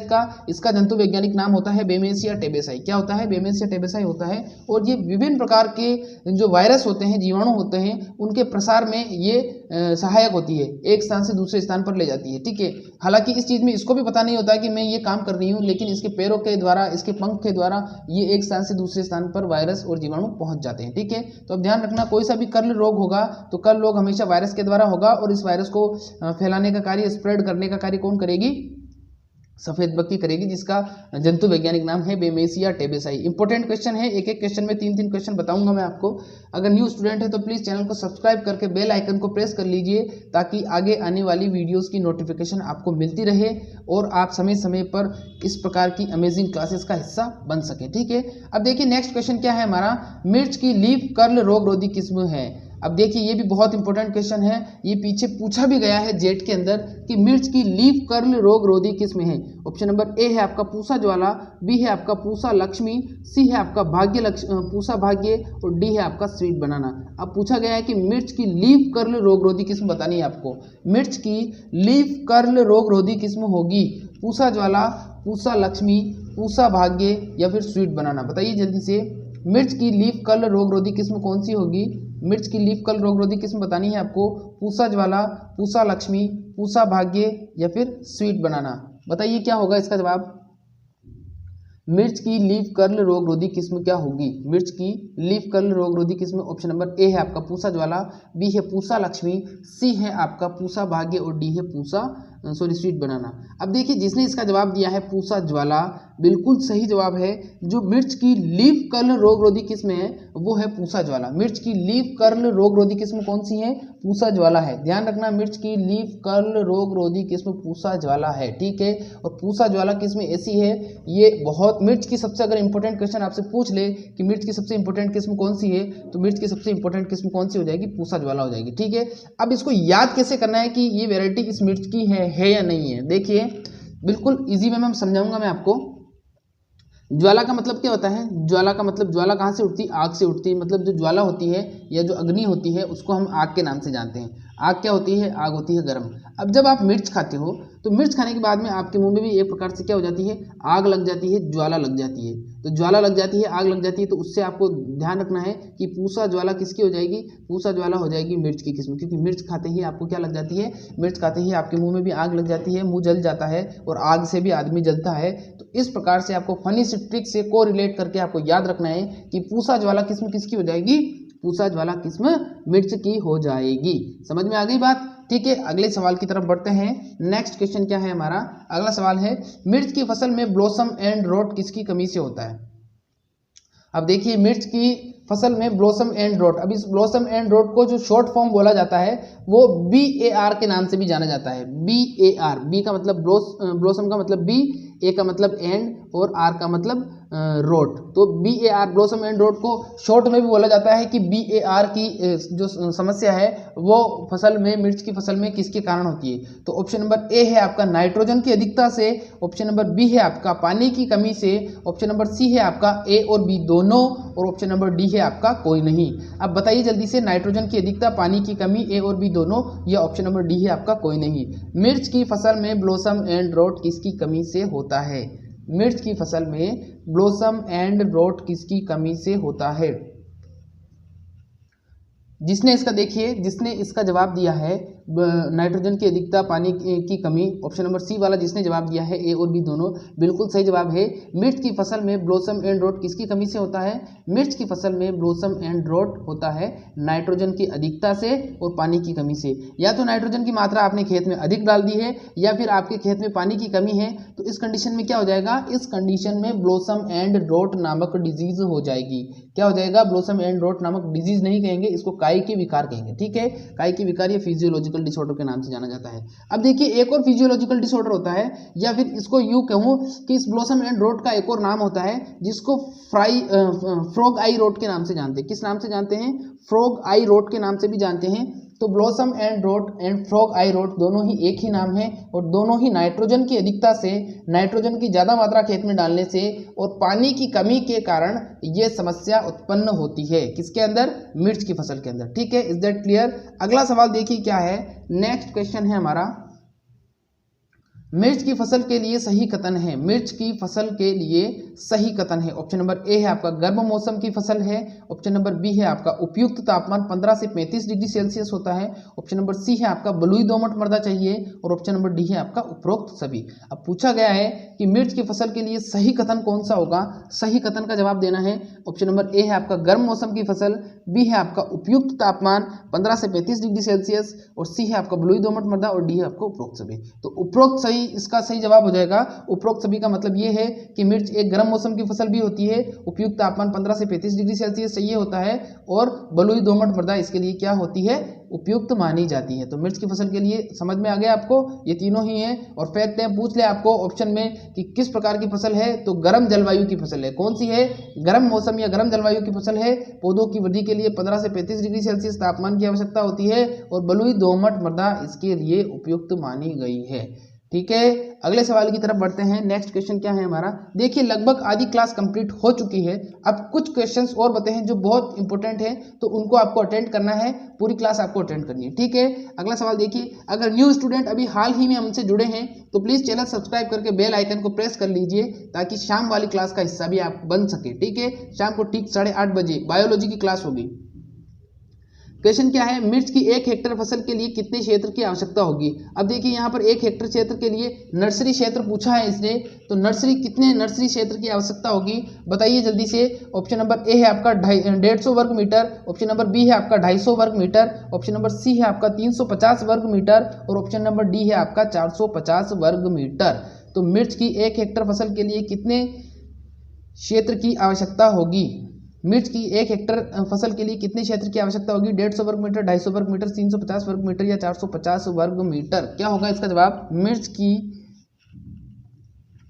इसका जंतु वैज्ञानिक नाम होता है बेमेसिया टेबेसाई। क्या होता है? बेमेसिया टेबेसाई होता है। और ये विभिन्न प्रकार के जो वायरस होते हैं, जीवाणु होते हैं, उनके प्रसार में ये सहायक होती है, एक स्थान से दूसरे स्थान पर ले जाती है। ठीक है, हालांकि इस चीज में इसको भी पता नहीं होता कि मैं ये काम कर रही हूँ, लेकिन इसके पैरों के द्वारा, इसके पंख के द्वारा ये एक स्थान से दूसरे स्थान पर वायरस और जीवाणु पहुंच जाते हैं। ठीक है, तो अब ध्यान रखना, कोई सा भी कर्ल रोग होगा तो कर्ल रोग हमेशा वायरस के द्वारा होगा, और इस वायरस को फैलाने का कार्य, स्प्रेड करने का कार्य कौन करेगी? सफेद मक्खी करेगी, जिसका जंतु वैज्ञानिक नाम है बेमेसिया टेबेसाई। इंपॉर्टेंट क्वेश्चन है, एक एक क्वेश्चन में तीन क्वेश्चन बताऊंगा मैं आपको। अगर न्यू स्टूडेंट है तो प्लीज चैनल को सब्सक्राइब करके बेल आइकन को प्रेस कर लीजिए, ताकि आगे आने वाली वीडियोस की नोटिफिकेशन आपको मिलती रहे और आप समय समय पर इस प्रकार की अमेजिंग क्लासेस का हिस्सा बन सके। ठीक है, अब देखिए नेक्स्ट क्वेश्चन क्या है हमारा, मिर्च की लीफ कर्ल रोग रोधी किस्म है। अब देखिए, ये भी बहुत इंपॉर्टेंट क्वेश्चन है, ये पीछे पूछा भी गया है जेट के अंदर कि मिर्च की लीफ कर्ल रोग रोधी किस्म है। ऑप्शन नंबर ए है आपका पूसा ज्वाला, बी है आपका पूसा लक्ष्मी, सी है आपका पूसा भाग्य और डी है आपका स्वीट बनाना। अब पूछा गया है कि मिर्च की लीफ कर्ल रोग रोधी किस्म बतानी है आपको। मिर्च की लीफ कर्ल रोग रोधी किस्म होगी पूसा ज्वाला, पूसा लक्ष्मी, पूसा भाग्य या फिर स्वीट बनाना। बताइए जल्दी से, मिर्च की लीफ कर्ल रोग रोधी किस्म कौन सी होगी? मिर्च की लीफ कर्ल रोग रोधी किस्म बतानी है आपको, पूसा ज्वाला, पूसा लक्ष्मी, पूसा भाग्य या फिर स्वीट बनाना। बताइए क्या होगा इसका जवाब? मिर्च की लीफ कर्ल रोग रोधी किस्म क्या होगी? मिर्च की लीफ कर्ल रोग रोधी किस्म ऑप्शन नंबर ए है आपका पूसा ज्वाला, बी है पूसा लक्ष्मी, सी है आपका पूसा भाग्य और डी है स्वीट बनाना। अब देखिए, जिसने इसका जवाब दिया है पूसा ज्वाला, बिल्कुल सही जवाब है। जो मिर्च की लीफ कर्ल रोग रोधी किस्म है वो है पूसा ज्वाला। मिर्च की लीफ कर्ल रोग रोधी किस्म कौन सी है? पूसा ज्वाला है। ध्यान रखना, मिर्च की लीफ कर्ल रोग रोधी किस्म पूसा ज्वाला है। ठीक है, और पूसा ज्वाला किस्म ऐसी है, ये बहुत मिर्च की सबसे, अगर इंपॉर्टेंट क्वेश्चन आपसे पूछ ले कि मिर्च की सबसे इंपॉर्टेंट किस्म कौन सी है, तो मिर्च की सबसे इंपॉर्टेंट किस्म कौन सी हो जाएगी? पूसा ज्वाला हो जाएगी। ठीक है, अब इसको याद कैसे करना है कि ये वैरायटी इस मिर्च की है या नहीं है? देखिए, बिल्कुल इजी वे में समझाऊंगा मैं आपको। ज्वाला का मतलब क्या होता है? ज्वाला का मतलब, ज्वाला कहाँ से उठती है? आग से उठती है। मतलब जो ज्वाला होती है या जो अग्नि होती है उसको हम आग के नाम से जानते हैं। आग क्या होती है? आग होती है गर्म। अब जब आप मिर्च खाते हो तो मिर्च खाने के बाद में आपके मुंह में भी एक प्रकार से क्या हो जाती है? आग लग जाती है, ज्वाला लग जाती है। तो ज्वाला लग जाती है, आग लग जाती है, तो उससे आपको ध्यान रखना है कि पूसा ज्वाला किसकी हो जाएगी? पूसा ज्वाला हो जाएगी मिर्च की किस्म, क्योंकि मिर्च खाते ही आपको क्या लग जाती है? मिर्च खाते ही आपके मुंह में भी आग लग जाती है, मुंह जल जाता है और आग से भी आदमी जलता है। तो इस प्रकार से आपको फनी सी ट्रिक से को रिलेट करके आपको याद रखना है कि पूसा ज्वाला किस्म किसकी हो जाएगी? पूसा ज्वाला किस्म मिर्च की हो जाएगी। समझ में आ गई बात? ठीक है, अगले सवाल की तरफ बढ़ते हैं। नेक्स्ट क्वेश्चन क्या है हमारा? अगला सवाल है, मिर्च की फसल में ब्लॉसम एंड रोट किसकी कमी से होता है? अब देखिए, मिर्च की फसल में ब्लॉसम एंड रोट, अब इस ब्लॉसम एंड रोट को जो शॉर्ट फॉर्म बोला जाता है वो BAR के नाम से भी जाना जाता है। BAR, बी का मतलब ब्लॉसम का मतलब बी, ए का मतलब एंड और आर का मतलब रोट। तो BAR, ब्लॉसम एंड रोट को शॉर्ट में भी बोला जाता है कि BAR की जो समस्या है वो फसल में, मिर्च की फसल में किसके कारण होती है? तो ऑप्शन नंबर ए है आपका नाइट्रोजन की अधिकता से, ऑप्शन नंबर बी है आपका पानी की कमी से, ऑप्शन नंबर सी है आपका ए और बी दोनों, और ऑप्शन नंबर डी है आपका कोई नहीं। अब बताइए जल्दी से, नाइट्रोजन की अधिकता, पानी की कमी, ए और बी दोनों, या ऑप्शन नंबर डी है आपका कोई नहीं। मिर्च की फसल में ब्लॉसम एंड रोट किसकी कमी से होता है? मिर्च की फसल में ब्लॉसम एंड रोट किसकी कमी से होता है? जिसने इसका, देखिए, जिसने इसका जवाब दिया है नाइट्रोजन की अधिकता, पानी की कमी। ऑप्शन नंबर सी वाला जिसने जवाब दिया है, ए और बी दोनों बिल्कुल सही जवाब है। मिर्च की फसल में ब्लॉसम एंड रोट किसकी कमी से होता है? मिर्च की फसल में ब्लॉसम एंड रोट होता है नाइट्रोजन की अधिकता से और पानी की कमी से। या तो नाइट्रोजन की मात्रा आपने खेत में अधिक डाल दी है या फिर आपके खेत में पानी की कमी है, तो इस कंडीशन में क्या हो जाएगा? इस कंडीशन में ब्लॉसम एंड रोट नामक डिजीज हो जाएगी। क्या हो जाएगा? ब्लॉसम एंड रोट नामक डिजीज नहीं कहेंगे, इसको काई के विकार कहेंगे। ठीक है, काई के विकार या फिजियोलॉजिकल डिसऑर्डर के नाम से जाना जाता है। अब देखिए, एक और फिजियोलॉजिकल डिसऑर्डर होता है, या फिर इसको यूं कहूं कि इस ब्लॉसम एंड रोट का एक और नाम होता है जिसको फ्रॉग आई रोट के नाम से जानते हैं। किस नाम से जानते हैं? फ्रॉग आई रोट के नाम से भी जानते हैं। तो blossom and wrote and frog I wrote दोनों ही एक ही नाम है और दोनों ही नाइट्रोजन की अधिकता से, नाइट्रोजन की ज़्यादा मात्रा खेत में डालने से और पानी की कमी के कारण ये समस्या उत्पन्न होती है। किसके अंदर? मिर्च की फसल के अंदर। ठीक है, इज दैट क्लियर? अगला सवाल देखिए क्या है। नेक्स्ट क्वेश्चन है हमारा, मिर्च की फसल के लिए सही कथन है। मिर्च की फसल के लिए सही कथन है। ऑप्शन नंबर ए है आपका गर्म मौसम की फसल है। ऑप्शन नंबर बी है आपका उपयुक्त तापमान 15 से 35 डिग्री सेल्सियस होता है। ऑप्शन नंबर सी है आपका बलुई दोमट मृदा चाहिए और ऑप्शन नंबर डी है आपका उपरोक्त सभी। अब पूछा गया है कि मिर्च की फसल के लिए सही कथन कौन सा होगा? सही कथन का जवाब देना है। ऑप्शन नंबर ए है आपका गर्म मौसम की फसल, बी है आपका उपयुक्त तापमान 15 से 35 डिग्री सेल्सियस और सी है आपका बलुई दोमट मृदा और डी है आपका उपरोक्त सभी। तो उपरोक्त सही इसका सही जवाब हो जाएगा। उपरोक्त सभी का मतलब ये है कि मिर्च एक गर्म मौसम की फसल भी होती है, उपयुक्त तापमान 15 से 35 डिग्री सेल्सियस चाहिए होता है और बलुई दोमट मृदा इसके लिए क्या होती है? उपयुक्त मानी जाती है। तो मिर्च की फसल के लिए समझ में आ गया आपको, ये तीनों ही हैं। और फैक्ट है, पूछ ले आपको ऑप्शन में कि किस प्रकार की फसल है, तो गर्म जलवायु की फसल है। कौन सी है? गर्म मौसम या गर्म जलवायु की फसल है। पौधों की वृद्धि के लिए 15 से 35 डिग्री सेल्सियस तापमान की आवश्यकता होती है और बलुई दोमट मृदा इसके लिए उपयुक्त मानी गई है। ठीक है, अगले सवाल की तरफ बढ़ते हैं। नेक्स्ट क्वेश्चन क्या है हमारा? देखिए, लगभग आधी क्लास कंप्लीट हो चुकी है। अब कुछ क्वेश्चंस और बते हैं जो बहुत इंपॉर्टेंट है, तो उनको आपको अटेंड करना है। पूरी क्लास आपको अटेंड करनी है। ठीक है, अगला सवाल देखिए, अगर न्यू स्टूडेंट अभी हाल ही में हमसे जुड़े हैं तो प्लीज चैनल सब्सक्राइब करके बेल आइकन को प्रेस कर लीजिए ताकि शाम वाली क्लास का हिस्सा भी आप बन सके। ठीक है, शाम को ठीक 8:30 बजे बायोलॉजी की क्लास होगी। क्वेश्चन क्या है? मिर्च की 1 हेक्टेयर फसल के लिए कितने क्षेत्र की आवश्यकता होगी? अब देखिए, यहाँ पर 1 हेक्टेयर क्षेत्र के लिए नर्सरी क्षेत्र पूछा है इसने, तो कितने नर्सरी क्षेत्र की आवश्यकता होगी बताइए जल्दी से। ऑप्शन नंबर ए है आपका 150 वर्ग मीटर, ऑप्शन नंबर बी है आपका 250 वर्ग मीटर, ऑप्शन नंबर सी है आपका 350 वर्ग मीटर और ऑप्शन नंबर डी है आपका 450 वर्ग मीटर। तो मिर्च की 1 हेक्टेयर फसल के लिए कितने क्षेत्र की आवश्यकता होगी? मिर्च की 1 हेक्टेयर फसल के लिए कितने क्षेत्र की आवश्यकता होगी? 150 वर्ग मीटर, 250 वर्ग मीटर, 350 वर्ग मीटर या 450 वर्ग मीटर? क्या होगा इसका जवाब? मिर्च की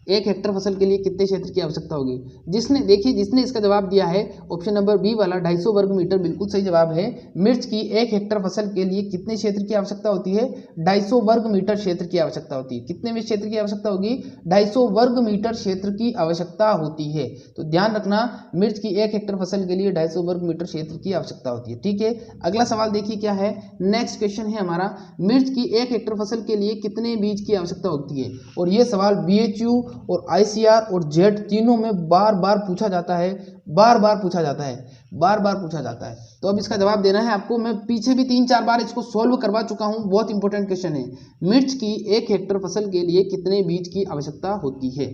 1 हेक्टेयर फसल के लिए कितने क्षेत्र की आवश्यकता होगी? जिसने इसका जवाब दिया है ऑप्शन नंबर बी वाला 250 वर्ग मीटर बिल्कुल सही जवाब है। मिर्च की 1 हेक्टेयर फसल के लिए कितने क्षेत्र की आवश्यकता होती है? 250 वर्ग मीटर क्षेत्र की आवश्यकता होती है। कितने में क्षेत्र की आवश्यकता होगी? 250 वर्ग मीटर क्षेत्र की आवश्यकता होती है। तो ध्यान रखना, मिर्च की 1 हेक्टेयर फसल के लिए 250 वर्ग मीटर क्षेत्र की आवश्यकता होती है। ठीक है, अगला सवाल देखिए क्या है। नेक्स्ट क्वेश्चन है हमारा, मिर्च की 1 हेक्टेयर फसल के लिए कितने बीज की आवश्यकता होती है? और ये सवाल BHU और ICR और जेट तीनों में बार बार पूछा जाता है, बार बार पूछा जाता है। तो अब इसका जवाब देना है आपको। मैं पीछे भी 3-4 बार इसको सॉल्व करवा चुका हूं, बहुत इंपॉर्टेंट क्वेश्चन है। मिर्च की 1 हेक्टेयर फसल के लिए कितने बीज की आवश्यकता होती है?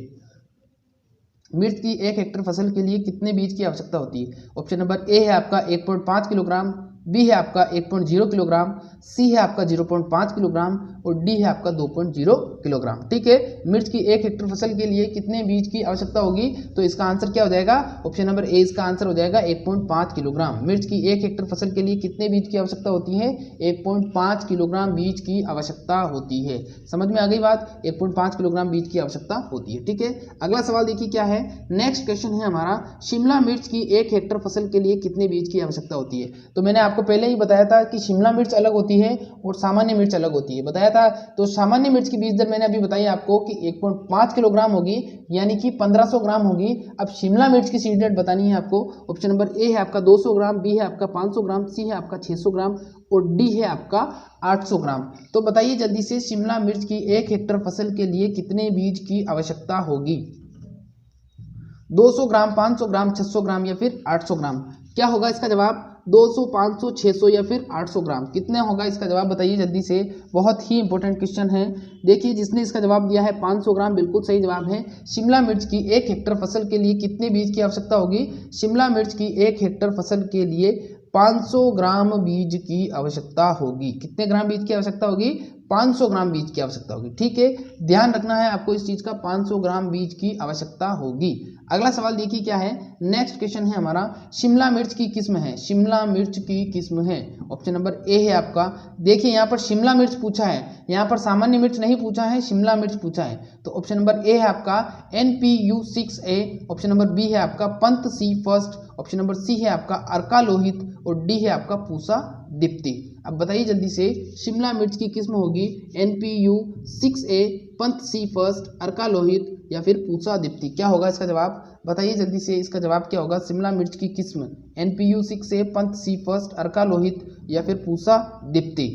मिर्च की 1 हेक्टेयर फसल के लिए कितने बीज की आवश्यकता होती है? ऑप्शन नंबर ए है आपका 1.5 किलोग्राम, बी है आपका 1.0 किलोग्राम, सी है आपका 0.5 किलोग्राम और डी है आपका 2.0 किलोग्राम। ठीक है, मिर्च की 1 हेक्टेयर फसल के लिए कितने बीज की आवश्यकता होगी? तो इसका आंसर क्या हो जाएगा? ऑप्शन नंबर ए इसका आंसर हो जाएगा 1.5 किलोग्राम। मिर्च की 1 हेक्टेयर फसल के लिए कितने बीज की आवश्यकता होती है? 1.5 किलोग्राम बीज की आवश्यकता होती है। समझ में आ गई बात? 1.5 किलोग्राम बीज की आवश्यकता होती है। ठीक है, अगला सवाल देखिए क्या है। नेक्स्ट क्वेश्चन है हमारा, शिमला मिर्च की 1 हेक्टेयर फसल के लिए कितने बीज की आवश्यकता होती है? तो मैंने आपको पहले ही बताया था कि शिमला मिर्च अलग होती है और सामान्य मिर्च अलग होती है, बताया था। तो सामान्य मिर्च की बीज दर मैंने अभी बताई आपको कि 1.5 किलोग्राम होगी, यानी कि 1500 ग्राम होगी। अब शिमला मिर्च की सीड रेट बतानी है आपको। ऑप्शन नंबर ए है आपका 200 ग्राम, बी है आपका 500 ग्राम, सी है आपका 600 ग्राम और डी है आपका 800 ग्राम। तो बताइए जल्दी से, शिमला मिर्च की 1 हेक्टेयर फसल के लिए कितने बीज की आवश्यकता होगी? 200 ग्राम, 500 ग्राम, 600 ग्राम या फिर 800 ग्राम? क्या होगा इसका जवाब? 200, 500, 600 या फिर 800 ग्राम? कितने होगा इसका जवाब बताइए जल्दी से। बहुत ही इंपॉर्टेंट क्वेश्चन है। देखिए जिसने इसका जवाब दिया है 500 ग्राम, बिल्कुल सही जवाब है। शिमला मिर्च की 1 हेक्टेयर फसल के लिए कितने बीज की आवश्यकता होगी? शिमला मिर्च की 1 हेक्टेयर फसल के लिए 500 ग्राम बीज की आवश्यकता होगी। कितने ग्राम बीज की आवश्यकता होगी? 500 ग्राम बीज की आवश्यकता होगी। ठीक है, ध्यान रखना है आपको इस चीज का, 500 ग्राम बीज की आवश्यकता होगी। अगला सवाल देखिए क्या है। नेक्स्ट क्वेश्चन है हमारा, शिमला मिर्च की किस्म है, शिमला मिर्च की किस्म है। ऑप्शन नंबर ए है आपका। देखिए यहाँ पर शिमला मिर्च पूछा है, यहाँ पर सामान्य मिर्च नहीं पूछा है, शिमला मिर्च पूछा है। तो ऑप्शन नंबर ए है आपका NPU 6A, option number B है आपका पंत सी फर्स्ट, ऑप्शन नंबर सी है आपका अर्का लोहित और डी है आपका पूसा दीप्ति। अब बताइए जल्दी से, शिमला मिर्च की किस्म होगी NPU 6A, पंत सी फर्स्ट, अर्का लोहित या फिर पूसा दीप्ति? क्या होगा इसका जवाब? बताइए जल्दी से, इसका जवाब क्या होगा? शिमला मिर्च की किस्म NPU 6A, पंत सी फर्स्ट, अर्का लोहित या फिर पूसा दीप्ति?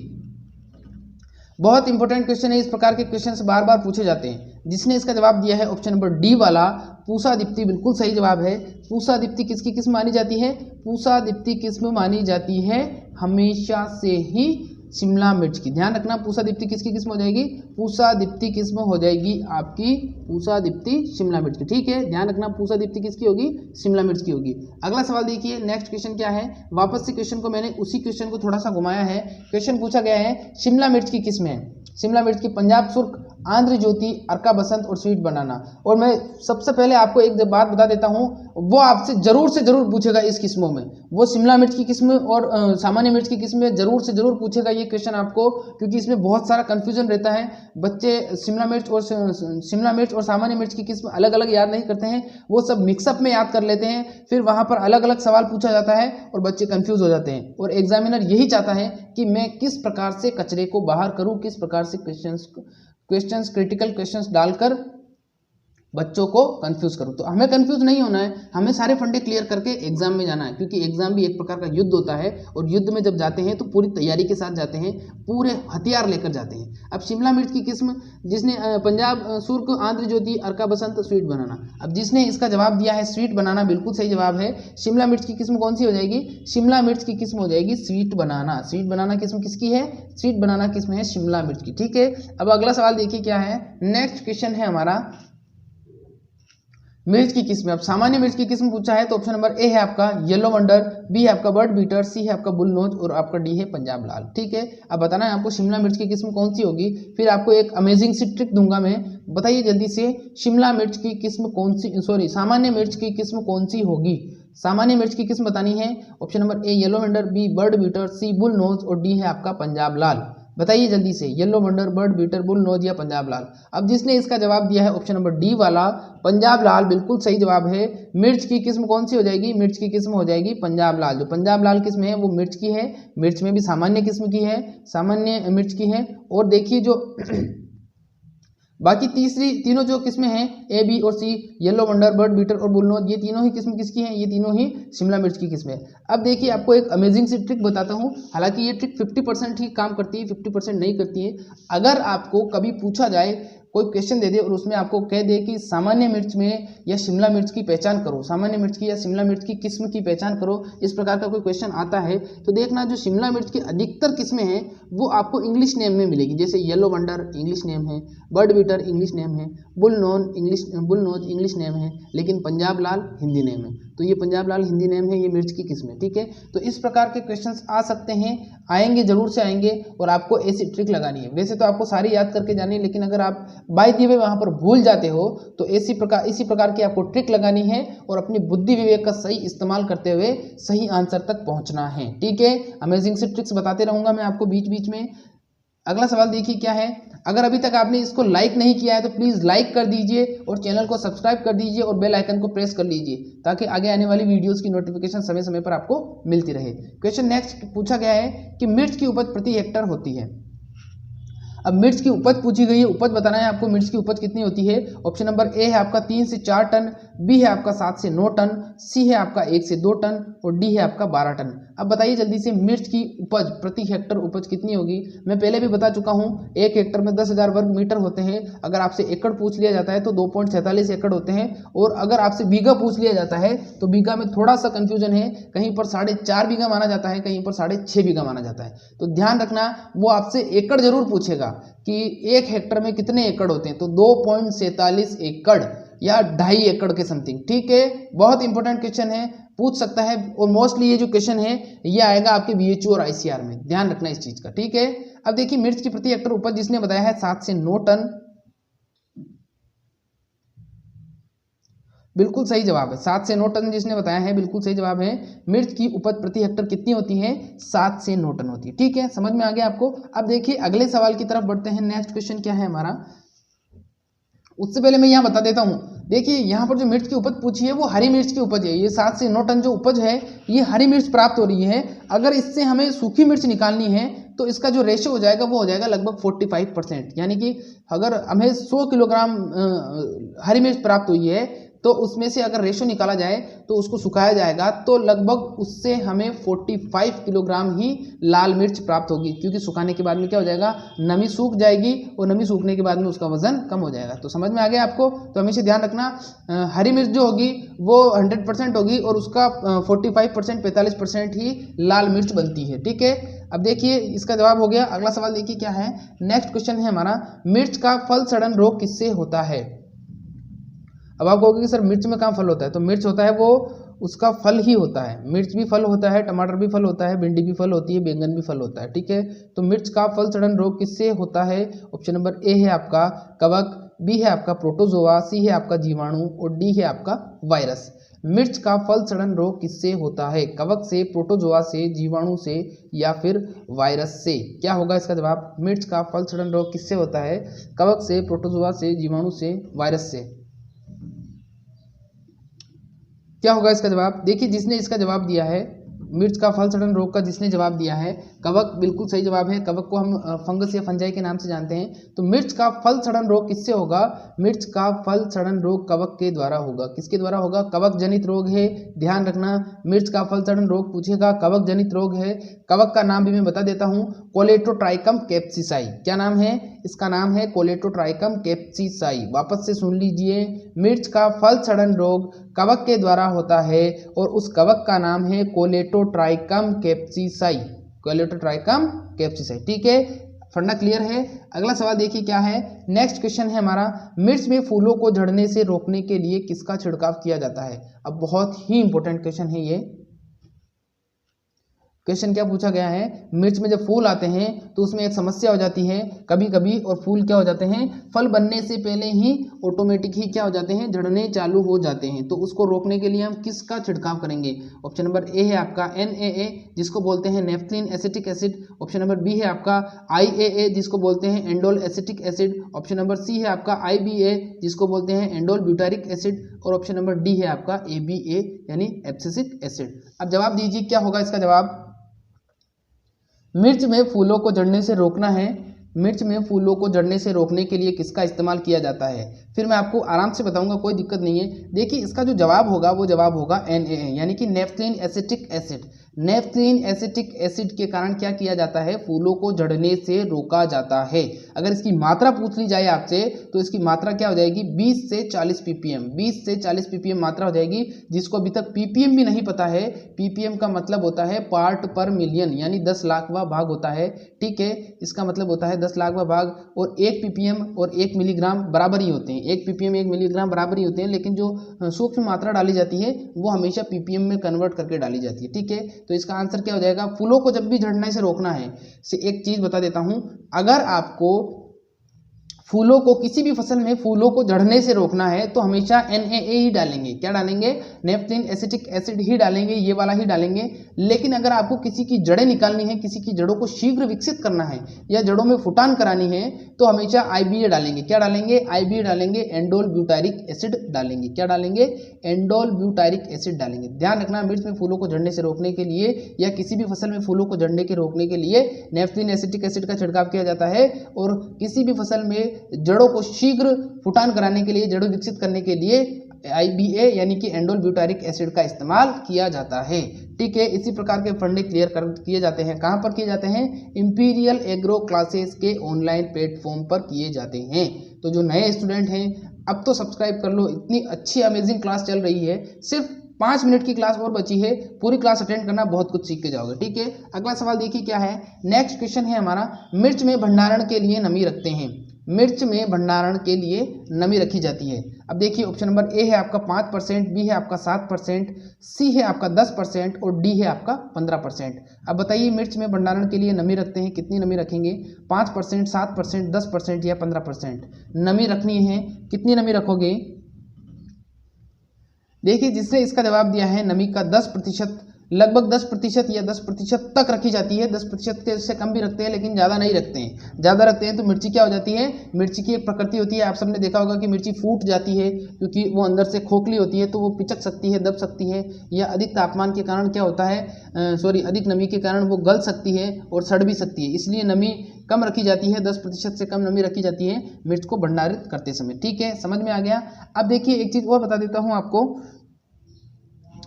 बहुत इंपॉर्टेंट क्वेश्चन है, इस प्रकार के क्वेश्चन बार बार पूछे जाते हैं। जिसने इसका जवाब दिया है ऑप्शन नंबर डी वाला पूसा दीप्ति, बिल्कुल सही जवाब है। पूसा दीप्ति किसकी किस्म मानी जाती है? पूसा दीप्ति किस्म मानी जाती है हमेशा से ही शिमला मिर्च की। ध्यान रखना, पूसा दीप्ति किसकी किस्म हो जाएगी? पूसा दीप्ति किस्म हो जाएगी आपकी पूसा दीप्ति शिमला मिर्च की। ठीक है, ध्यान रखना, पूसा दीप्ति किसकी होगी? शिमला मिर्च की होगी। अगला सवाल देखिए, नेक्स्ट क्वेश्चन क्या है। वापस से क्वेश्चन को मैंने उसी क्वेश्चन को थोड़ा सा घुमाया है। क्वेश्चन पूछा गया है शिमला मिर्च की किस्म है, शिमला मिर्च की पंजाब सुर्ख, आंध्र ज्योति, अर्का बसंत और स्वीट बनाना। और मैं सबसे पहले आपको एक बात बता देता हूं, वो आपसे जरूर से जरूर पूछेगा इस किस्मों में, वो शिमला मिर्च की किस्म और सामान्य मिर्च की किस्म में जरूर से जरूर पूछेगा ये क्वेश्चन आपको, क्योंकि इसमें बहुत सारा कंफ्यूजन रहता है। बच्चे शिमला मिर्च और सामान्य मिर्च की किस्म अलग अलग याद नहीं करते हैं, वो सब मिक्सअप में याद कर लेते हैं, फिर वहां पर अलग अलग सवाल पूछा जाता है और बच्चे कंफ्यूज हो जाते हैं। और एग्जामिनर यही चाहता है कि मैं किस प्रकार से कचरे को बाहर करूं, किस प्रकार से क्वेश्चंस क्रिटिकल क्वेश्चंस डालकर बच्चों को कंफ्यूज करूं। तो हमें कंफ्यूज नहीं होना है, हमें सारे फंडे क्लियर करके एग्जाम में जाना है, क्योंकि एग्जाम भी एक प्रकार का युद्ध होता है और युद्ध में जब जाते हैं तो पूरी तैयारी के साथ जाते हैं, पूरे हथियार लेकर जाते हैं। अब शिमला मिर्च की किस्म, जिसने पंजाब सुर्ख, आंध्र ज्योति, अर्का बसंत, स्वीट बनाना। अब जिसने इसका जवाब दिया है स्वीट बनाना, बिल्कुल सही जवाब है। शिमला मिर्च की किस्म कौन सी हो जाएगी? शिमला मिर्च की किस्म हो जाएगी स्वीट बनाना। स्वीट बनाना किस्म किसकी है? स्वीट बनाना किस्म है शिमला मिर्च की। ठीक है, अब अगला सवाल देखिए क्या है। नेक्स्ट क्वेश्चन है हमारा मिर्च की किस्म। अब सामान्य मिर्च की किस्म पूछा है, तो ऑप्शन नंबर ए है आपका येलो वंडर, बी है आपका बर्ड बीटर, सी है आपका बुलनोज और आपका डी है पंजाब लाल। ठीक है, अब बताना है आपको शिमला मिर्च की किस्म कौन सी होगी, फिर आपको एक अमेजिंग सी ट्रिक दूंगा मैं। बताइए जल्दी से, शिमला मिर्च की किस्म कौन सी, सॉरी सामान्य मिर्च की किस्म कौन सी होगी? सामान्य मिर्च की किस्म बतानी है। Option number A yellow wonder, B bird beater, C bullnose और डी है आपका पंजाब लाल। बताइए जल्दी से, yellow wonder, bird beater, bullnose या पंजाब लाल? अब जिसने इसका जवाब दिया है ऑप्शन नंबर डी वाला पंजाब लाल, बिल्कुल सही जवाब है। मिर्च की किस्म कौन सी हो जाएगी? मिर्च की किस्म हो जाएगी पंजाब लाल। जो पंजाब लाल किस्म है वो मिर्च की है, मिर्च में भी सामान्य किस्म की है, सामान्य मिर्च की है। और देखिए जो बाकी तीनों जो किस्में हैं ए, बी और सी, येलो वंडर, बर्ड बीटर और बुलनोज, ये तीनों ही किस्म किसकी हैं? ये तीनों ही शिमला मिर्च की किस्म है। अब देखिए आपको एक अमेजिंग सी ट्रिक बताता हूँ, हालांकि ये ट्रिक 50% ही काम करती है, 50% नहीं करती है। अगर आपको कभी पूछा जाए, कोई क्वेश्चन दे दे और उसमें आपको कह दे कि सामान्य मिर्च में या शिमला मिर्च की पहचान करो, सामान्य मिर्च की या शिमला मिर्च की किस्म की पहचान करो, इस प्रकार का कोई क्वेश्चन आता है, तो देखना जो शिमला मिर्च की अधिकतर किस्में हैं वो आपको इंग्लिश नेम में मिलेगी। जैसे येलो वंडर इंग्लिश नेम है, बर्ड बीटर इंग्लिश नेम है, बुलनोज इंग्लिश नेम है, लेकिन पंजाब लाल हिंदी नेम है। तो ये पंजाब लाल हिंदी नेम है, ये मिर्च की किस्म है। ठीक है, तो इस प्रकार के क्वेश्चंस आ सकते हैं, आएंगे जरूर से आएंगे, और आपको ऐसी ट्रिक लगानी है। वैसे तो आपको सारी याद करके जानी है, लेकिन अगर आप बाय द वे वहां पर भूल जाते हो तो इसी प्रकार की आपको ट्रिक लगानी है और अपनी बुद्धि विवेक का सही इस्तेमाल करते हुए सही आंसर तक पहुंचना है। ठीक है, अमेजिंग सी ट्रिक्स बताते रहूंगा मैं आपको बीच बीच में। अगला सवाल देखिए क्या है। अगर अभी तक आपने इसको लाइक नहीं किया है तो प्लीज लाइक कर दीजिए और चैनल को सब्सक्राइब कर दीजिए और बेल आइकन को प्रेस कर लीजिए, ताकि आगे आने वाली वीडियोस की नोटिफिकेशन समय समय पर आपको मिलती रहे। क्वेश्चन नेक्स्ट पूछा गया है कि मिर्च की उपज प्रति हेक्टेयर होती है। अब मिर्च की उपज पूछी गई है, उपज बताना है आपको, मिर्च की उपज कितनी होती है। ऑप्शन नंबर ए है आपका 3 से 4 टन, बी है आपका 7 से 9 टन, सी है आपका 1 से 2 टन और डी है आपका 12 टन। अब बताइए जल्दी से मिर्च की उपज प्रति हेक्टर उपज कितनी होगी। मैं पहले भी बता चुका हूं, एक हेक्टर में 10,000 वर्ग मीटर होते हैं। अगर आपसे एकड़ पूछ लिया जाता है तो 2.46 एकड़ होते हैं, और अगर आपसे बीघा पूछ लिया जाता है तो बीघा में थोड़ा सा कंफ्यूजन है, कहीं पर 4.5 बीघा माना जाता है, कहीं पर 6.5 बीघा माना जाता है। तो ध्यान रखना, वो आपसे एकड़ जरूर पूछेगा कि एक हेक्टर में कितने एकड़ होते हैं, तो 2.47 एकड़ या 2.5 एकड़ के समथिंग। ठीक है, बहुत इंपॉर्टेंट क्वेश्चन है, पूछ सकता है, और मोस्टली ये जो क्वेश्चन है ये आएगा आपके बीएचयू और आईसीआर में, ध्यान रखना इस चीज का। ठीक है, अब देखिए मिर्च की प्रति हेक्टर उपज जिसने बताया है 7 से 9 टन, बिल्कुल सही जवाब है। 7 से 9 टन जिसने बताया है बिल्कुल सही जवाब है। मिर्च की उपज प्रति हेक्टर कितनी होती है, 7 से 9 टन होती है। ठीक है, समझ में आ गया आपको। अब देखिए अगले सवाल की तरफ बढ़ते हैं। नेक्स्ट क्वेश्चन क्या है हमारा, उससे पहले मैं यहाँ बता देता हूँ। देखिए यहाँ पर जो मिर्च की उपज पूछी है वो हरी मिर्च की उपज है। ये 7 से 9 टन जो उपज है ये हरी मिर्च प्राप्त हो रही है। अगर इससे हमें सूखी मिर्च निकालनी है तो इसका जो रेशो हो जाएगा वो हो जाएगा लगभग 45%, यानी कि अगर हमें 100 किलोग्राम हरी मिर्च प्राप्त हुई है तो उसमें से अगर रेशो निकाला जाए तो उसको सुखाया जाएगा तो लगभग उससे हमें 45 किलोग्राम ही लाल मिर्च प्राप्त होगी, क्योंकि सुखाने के बाद में क्या हो जाएगा, नमी सूख जाएगी और नमी सूखने के बाद में उसका वजन कम हो जाएगा। तो समझ में आ गया आपको। तो हमेशा ध्यान रखना हरी मिर्च जो होगी वो 100% होगी और उसका 45% 45% ही लाल मिर्च बनती है। ठीक है, अब देखिए इसका जवाब हो गया। अगला सवाल देखिए क्या है, नेक्स्ट क्वेश्चन है हमारा, मिर्च का फल सड़न रोग किससे होता है। अब आप कहोगे कि सर मिर्च में कहाँ फल होता है, तो मिर्च होता है वो उसका फल ही होता है। मिर्च भी फल होता है, टमाटर भी फल होता है, भिंडी भी फल होती है, बैंगन भी फल होता है। ठीक है, तो मिर्च का फल सड़न रोग किससे होता है। ऑप्शन नंबर ए है आपका कवक, बी है आपका प्रोटोजोआ, सी है आपका जीवाणु और डी है आपका वायरस। मिर्च का फल सड़न रोग किससे होता है, कवक से, प्रोटोजोआ से, जीवाणु से या फिर वायरस से। क्या होगा इसका जवाब, मिर्च का फल सड़न रोग किससे होता है, कवक से, प्रोटोजोआ से, जीवाणु से, वायरस से। क्या होगा इसका जवाब। देखिए जिसने इसका जवाब दिया है मिर्च का फल सड़न रोग का जिसने जवाब दिया है कवक, बिल्कुल सही जवाब है। कवक को हम फंगस या फंजाई के नाम से जानते हैं। तो मिर्च का फल सड़न रोग किससे होगा, मिर्च का फल सड़न रोग कवक के द्वारा होगा। किसके द्वारा होगा, कवक जनित रोग है। ध्यान रखना, मिर्च का फल सड़न रोग पूछेगा, कवक जनित रोग है। कवक का नाम भी मैं बता देता हूँ, कोलेटोट्राइकम कैप्सिसाई। क्या नाम है इसका, नाम है कोलेटोट्राइकम कैप्सिसाई। वापस से सुन लीजिए, मिर्च का फल सड़न रोग कवक के द्वारा होता है और उस कवक का नाम है कोलेटोट्राइकम कैप्सिसाई, कोलेटोट्राइकम कैप्सिसाई। ठीक है, फंडा क्लियर है। अगला सवाल देखिए क्या है, नेक्स्ट क्वेश्चन है हमारा, मिर्च में फूलों को झड़ने से रोकने के लिए किसका छिड़काव किया जाता है। अब बहुत ही इंपॉर्टेंट क्वेश्चन है ये। क्वेश्चन क्या पूछा गया है, मिर्च में जब फूल आते हैं तो उसमें एक समस्या हो जाती है कभी कभी, और फूल क्या हो जाते हैं, फल बनने से पहले ही ऑटोमेटिक ही क्या हो जाते हैं, झड़ने चालू हो जाते हैं। तो उसको रोकने के लिए हम किसका छिड़काव करेंगे। ऑप्शन नंबर ए है आपका NaA जिसको बोलते हैं naphthalene acetic acid. Option number B है आपका IAA जिसको बोलते हैं indole acetic acid. Option number C है आपका IBA जिसको बोलते हैं एंडोल ब्यूटारिक एसिड। और ऑप्शन नंबर डी है आपका ABA यानी एब्सिसिक एसिड। अब जवाब दीजिए क्या होगा इसका जवाब। मिर्च में फूलों को झड़ने से रोकना है, मिर्च में फूलों को झड़ने से रोकने के लिए किसका इस्तेमाल किया जाता है, फिर मैं आपको आराम से बताऊंगा, कोई दिक्कत नहीं है। देखिए इसका जो जवाब होगा वो जवाब होगा NaA यानी कि naphthalene acetic acid. Naphthalene acetic acid के कारण क्या किया जाता है, फूलों को झड़ने से रोका जाता है। अगर इसकी मात्रा पूछ ली जाए आपसे तो इसकी मात्रा क्या हो जाएगी, 20 से 40 ppm, 20 से 40 ppm मात्रा हो जाएगी। जिसको अभी तक ppm भी नहीं पता है, ppm का मतलब होता है पार्ट पर मिलियन, यानी 10 लाखवां भाग होता है। ठीक है, इसका मतलब होता है 10 लाखवां भाग, और 1 ppm और 1 मिलीग्राम बराबर ही होते हैं। 1 ppm 1 मिलीग्राम बराबर ही होते हैं, लेकिन जो सूक्ष्म मात्रा डाली जाती है वो हमेशा ppm में कन्वर्ट करके डाली जाती है। ठीक है, तो इसका आंसर क्या हो जाएगा, फूलों को जब भी झड़ने से रोकना है। से एक चीज बता देता हूं, अगर आपको फूलों को, किसी भी फसल में फूलों को झड़ने से रोकना है तो हमेशा NaA ही डालेंगे। क्या डालेंगे? नेफ्थलीन एसिटिक एसिड ही डालेंगे, ये वाला ही डालेंगे। लेकिन अगर आपको किसी की जड़ें निकालनी है, किसी की जड़ों को शीघ्र विकसित करना है या जड़ों में फुटान करानी है तो हमेशा IBA डालेंगे। क्या डालेंगे? IBA डालेंगे, एंडोल ब्यूटारिक एसिड डालेंगे। क्या डालेंगे? एंडोल ब्यूटारिक एसिड डालेंगे। ध्यान रखना, मिर्च में फूलों को झड़ने से रोकने के लिए या किसी भी फसल में फूलों को झड़ने के रोकने के लिए नेफ्थलीन एसिटिक एसिड का छिड़काव किया जाता है, और किसी भी फसल में जड़ों को शीघ्र फुटान कराने के लिए, जड़ों विकसित करने के लिए IBA यानी कि एंडोल ब्यूटारिक एसिड का इस्तेमाल किया जाता है। ठीक है, इसी प्रकार के फंडे क्लियर किए जाते हैं। कहां पर किए जाते हैं? इंपीरियल एग्रो क्लासेस के ऑनलाइन प्लेटफॉर्म पर किए जाते हैं। तो जो नए स्टूडेंट हैं अब तो सब्सक्राइब कर लो, इतनी अच्छी अमेजिंग क्लास चल रही है। सिर्फ 5 मिनट की क्लास और बची है, पूरी क्लास अटेंड करना, बहुत कुछ सीख के जाओगे। ठीक है, अगला सवाल देखिए क्या है। नेक्स्ट क्वेश्चन है हमारा, मिर्च में भंडारण के लिए नमी रखते हैं। मिर्च में भंडारण के लिए नमी रखी जाती है। अब देखिए ऑप्शन नंबर ए है आपका 5%, बी है आपका 7%, सी है आपका 10% और डी है आपका 15%। अब बताइए मिर्च में भंडारण के लिए नमी रखते हैं, कितनी नमी रखेंगे? 5%, 7%, 10% या 15%? नमी रखनी है, कितनी नमी रखोगे? देखिए जिसने इसका जवाब दिया है नमी का 10%, लगभग 10% या 10% तक रखी जाती है। 10% से कम भी रखते हैं लेकिन ज़्यादा नहीं रखते हैं। ज़्यादा रखते हैं तो मिर्ची क्या हो जाती है? मिर्ची की एक प्रकृति होती है, आप सबने देखा होगा कि मिर्ची फूट जाती है क्योंकि वो अंदर से खोखली होती है, तो वो पिचक सकती है, दब सकती है, या अधिक तापमान के कारण क्या होता है, अधिक नमी के कारण वो गल सकती है और सड़ भी सकती है। इसलिए नमी कम रखी जाती है, 10% से कम नमी रखी जाती है मिर्च को भंडारित करते समय। ठीक है, समझ में आ गया। अब देखिए एक चीज़ और बता देता हूँ आपको,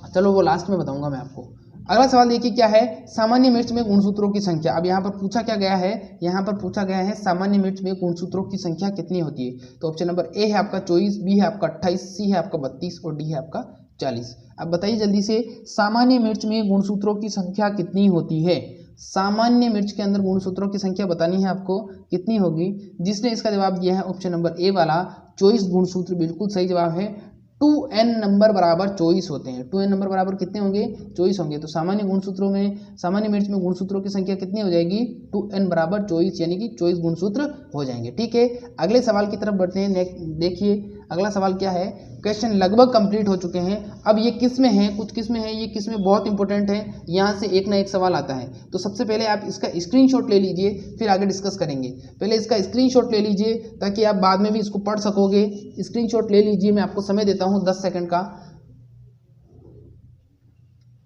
चलो वो लास्ट में बताऊंगा मैं आपको। अगला सवाल देखिए क्या है, सामान्य मिर्च में गुणसूत्रों की संख्या। अब यहाँ पर पूछा क्या गया है? यहाँ पर पूछा गया है सामान्य मिर्च में गुणसूत्रों की संख्या कितनी होती है। तो ऑप्शन नंबर ए है आपका 24, बी है आपका 28, सी है आपका 32 और डी है आपका 40। अब बताइए जल्दी से, सामान्य मिर्च में गुणसूत्रों की संख्या कितनी होती है? सामान्य मिर्च के अंदर गुणसूत्रों की संख्या बतानी है आपको, कितनी होगी? जिसने इसका जवाब दिया है ऑप्शन नंबर ए वाला 24 गुणसूत्र, बिल्कुल सही जवाब है। 2n नंबर बराबर 24 होते हैं। 2n नंबर बराबर कितने होंगे? 24 होंगे। तो सामान्य गुणसूत्रों में, सामान्य मिर्च में गुणसूत्रों की संख्या कितनी हो जाएगी? 2n बराबर 24, यानी कि 24 गुणसूत्र हो जाएंगे। ठीक है, अगले सवाल की तरफ बढ़ते हैं। देखिए अगला सवाल क्या है, क्वेश्चन लगभग कंप्लीट हो चुके हैं। अब ये किस्में हैं, कुछ किस्में हैं, ये किस्में बहुत इंपॉर्टेंट हैं, यहाँ से एक ना एक सवाल आता है। तो सबसे पहले आप इसका स्क्रीनशॉट ले लीजिए, फिर आगे डिस्कस करेंगे। पहले इसका स्क्रीनशॉट ले लीजिए ताकि आप बाद में भी इसको पढ़ सकोगे। स्क्रीनशॉट ले लीजिए, मैं आपको समय देता हूँ 10 सेकंड का।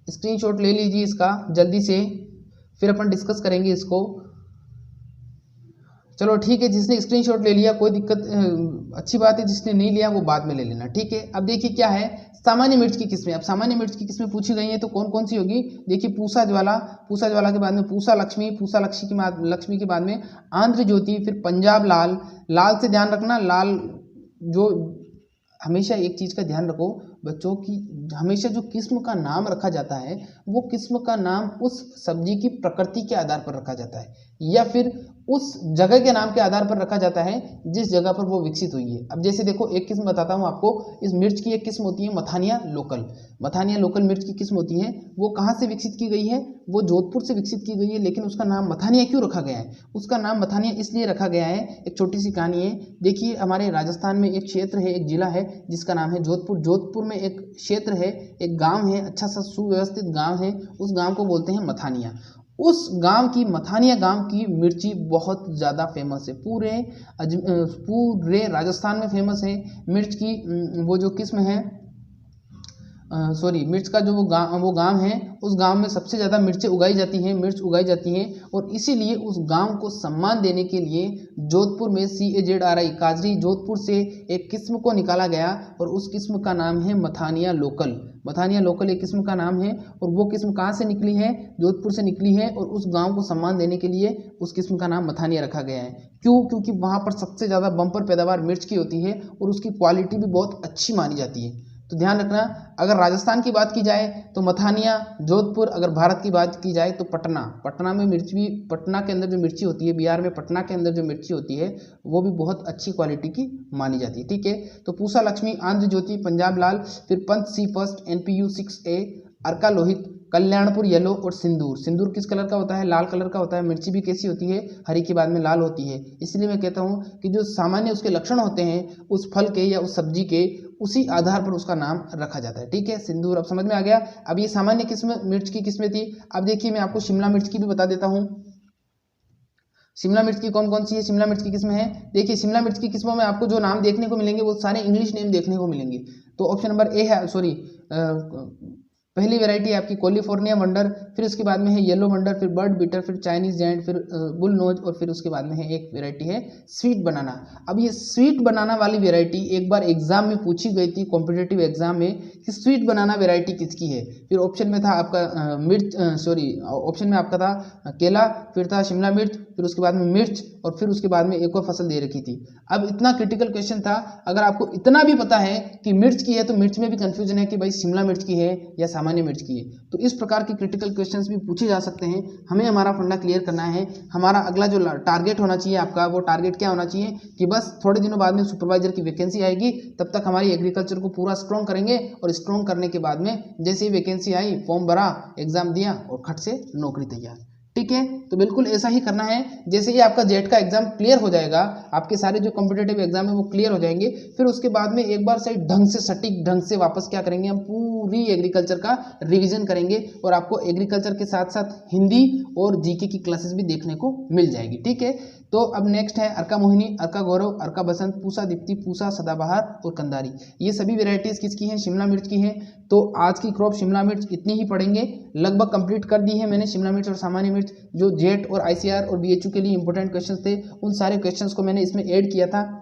स्क्रीनशॉट ले लीजिए इसका जल्दी से, फिर अपन डिस्कस करेंगे इसको। चलो ठीक है, जिसने स्क्रीनशॉट ले लिया कोई दिक्कत, अच्छी बात है, जिसने नहीं लिया वो बाद में ले लेना। ठीक है, अब देखिए क्या है, सामान्य मिर्च की किस्में। अब सामान्य मिर्च की किस्में पूछी गई हैं तो कौन कौन सी होगी? देखिए पूसा ज्वाला, पूसा ज्वाला के बाद में पूसा लक्ष्मी, पूसा लक्ष्मी के बाद में आंध्र ज्योति, फिर पंजाब लाल। लाल से ध्यान रखना, लाल जो हमेशा एक चीज़ का ध्यान रखो बच्चों की, हमेशा जो किस्म का नाम रखा जाता है वो किस्म का नाम उस सब्जी की प्रकृति के आधार पर रखा जाता है या फिर उस जगह के नाम के आधार पर रखा जाता है जिस जगह पर वो विकसित हुई है। अब जैसे देखो एक किस्म बताता हूँ आपको, इस मिर्च की एक किस्म होती है मथानिया लोकल। मथानिया लोकल मिर्च की किस्म होती है, वो कहाँ से विकसित की गई है? वो जोधपुर से विकसित की गई है। लेकिन उसका नाम मथानिया क्यों रखा गया है? उसका नाम मथानिया इसलिए रखा गया है, एक छोटी सी कहानी है। देखिए हमारे राजस्थान में एक क्षेत्र है, एक जिला है जिसका नाम है जोधपुर। जोधपुर में एक क्षेत्र है, एक गाँव है, अच्छा सा सुव्यवस्थित गाँव है, उस गाँव को बोलते हैं मथानिया। उस गांव की, मथानिया गांव की मिर्ची बहुत ज़्यादा फेमस है, पूरे राजस्थान में फेमस है। मिर्च की वो जो किस्म है, मिर्च का जो वो गांव है, उस गांव में सबसे ज़्यादा मिर्च उगाई जाती हैं और इसीलिए उस गांव को सम्मान देने के लिए जोधपुर में CAZRI काजरी जोधपुर से एक किस्म को निकाला गया और उस किस्म का नाम है मथानिया लोकल। मथानिया लोकल एक किस्म का नाम है और वो किस्म कहाँ से निकली है? जोधपुर से निकली है और उस गांव को सम्मान देने के लिए उस किस्म का नाम मथानिया रखा गया है। क्यों? क्योंकि वहाँ पर सबसे ज़्यादा बम्पर पैदावार मिर्च की होती है और उसकी क्वालिटी भी बहुत अच्छी मानी जाती है। तो ध्यान रखना, अगर राजस्थान की बात की जाए तो मथानिया जोधपुर, अगर भारत की बात की जाए तो पटना में मिर्च भी, पटना के अंदर जो मिर्ची होती है, बिहार में पटना के अंदर जो मिर्ची होती है वो भी बहुत अच्छी क्वालिटी की मानी जाती है। ठीक है, तो पूसा लक्ष्मी, आंध्र ज्योति, पंजाब लाल, फिर पंत C1, NPU 6A, अर्का लोहित, कल्याणपुर येलो और सिंदूर। सिंदूर किस कलर का होता है? लाल कलर का होता है। मिर्ची भी कैसी होती है? हरी के बाद में लाल होती है। इसलिए मैं कहता हूँ कि जो सामान्य उसके लक्षण होते हैं उस फल के या उस सब्जी के, उसी आधार पर उसका नाम रखा जाता है। ठीक है, सिंदूर अब समझ में आ गया। अब ये सामान्य किस्म मिर्च की किस्में थी। अब देखिए मैं आपको शिमला मिर्च की भी बता देता हूँ। शिमला मिर्च की कौन कौन सी है शिमला मिर्च की किस्में हैं? देखिए शिमला मिर्च की किस्मों में आपको जो नाम देखने को मिलेंगे वो सारे इंग्लिश नेम देखने को मिलेंगे। तो ऑप्शन नंबर ए है, सॉरी, पहली वैरायटी है आपकी कैलिफोर्निया वंडर, फिर उसके बाद में है येलो वंडर, फिर बर्ड बीटर, फिर चाइनीज जायंट, फिर बुल नोज, और फिर उसके बाद में है एक वैरायटी है स्वीट बनाना। अब ये स्वीट बनाना वाली वैरायटी एक बार एग्जाम में पूछी गई थी, कॉम्पिटेटिव एग्जाम में, कि स्वीट बनाना वैरायटी किसकी है। फिर ऑप्शन में था आपका ऑप्शन में आपका था केला, फिर था शिमला मिर्च, फिर उसके बाद में मिर्च, और फिर उसके बाद में एक और फसल दे रखी थी। अब इतना क्रिटिकल क्वेश्चन था, अगर आपको इतना भी पता है कि मिर्च की है तो मिर्च में भी कंफ्यूजन है कि भाई शिमला मिर्च की है या सामान्य मिर्च की है। तो इस प्रकार के क्रिटिकल क्वेश्चंस भी पूछे जा सकते हैं। हमें हमारा फंडा क्लियर करना है। हमारा अगला जो टारगेट होना चाहिए आपका, वो टारगेट क्या होना चाहिए कि बस थोड़े दिनों बाद में सुपरवाइजर की वैकेंसी आएगी, तब तक हमारी एग्रीकल्चर को पूरा स्ट्रॉन्ग करेंगे, और स्ट्रॉन्ग करने के बाद में जैसे ही वैकेंसी आई, फॉर्म भरा, एग्जाम दिया और खट से नौकरी तैयार। ठीक है, तो बिल्कुल ऐसा ही करना है। जैसे ही आपका जेट का एग्जाम क्लियर हो जाएगा, आपके सारे जो कॉम्पिटेटिव एग्जाम है वो क्लियर हो जाएंगे, फिर उसके बाद में एक बार सही ढंग से, सटीक ढंग से वापस क्या करेंगे, हम पूरी एग्रीकल्चर का रिवीजन करेंगे, और आपको एग्रीकल्चर के साथ साथ हिंदी और जीके की क्लासेस भी देखने को मिल जाएगी। ठीक है, तो अब नेक्स्ट है अर्का मोहिनी, अर्का गौरव, अर्का बसंत, पूसा दीप्ति, पूसा सदाबहार और कंदारी। ये सभी वेराइटीज किसकी हैं? शिमला मिर्च की हैं। तो आज की क्रॉप शिमला मिर्च इतनी ही पढ़ेंगे, लगभग कंप्लीट कर दी है मैंने शिमला मिर्च और सामान्य मिर्च। जो जेट और आईसीआर और बीएचयू के लिए इंपॉर्टेंट क्वेश्चंस थे, उन सारे क्वेश्चंस को मैंने इसमें ऐड किया था।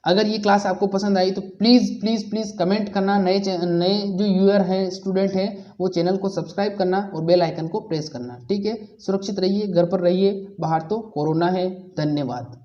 अगर ये क्लास आपको पसंद आई तो प्लीज़ प्लीज़ प्लीज़ कमेंट करना, नए जो यूअर हैं, स्टूडेंट हैं, वो चैनल को सब्सक्राइब करना और बेल आइकन को प्रेस करना। ठीक है, सुरक्षित रहिए, घर पर रहिए, बाहर तो कोरोना है। धन्यवाद।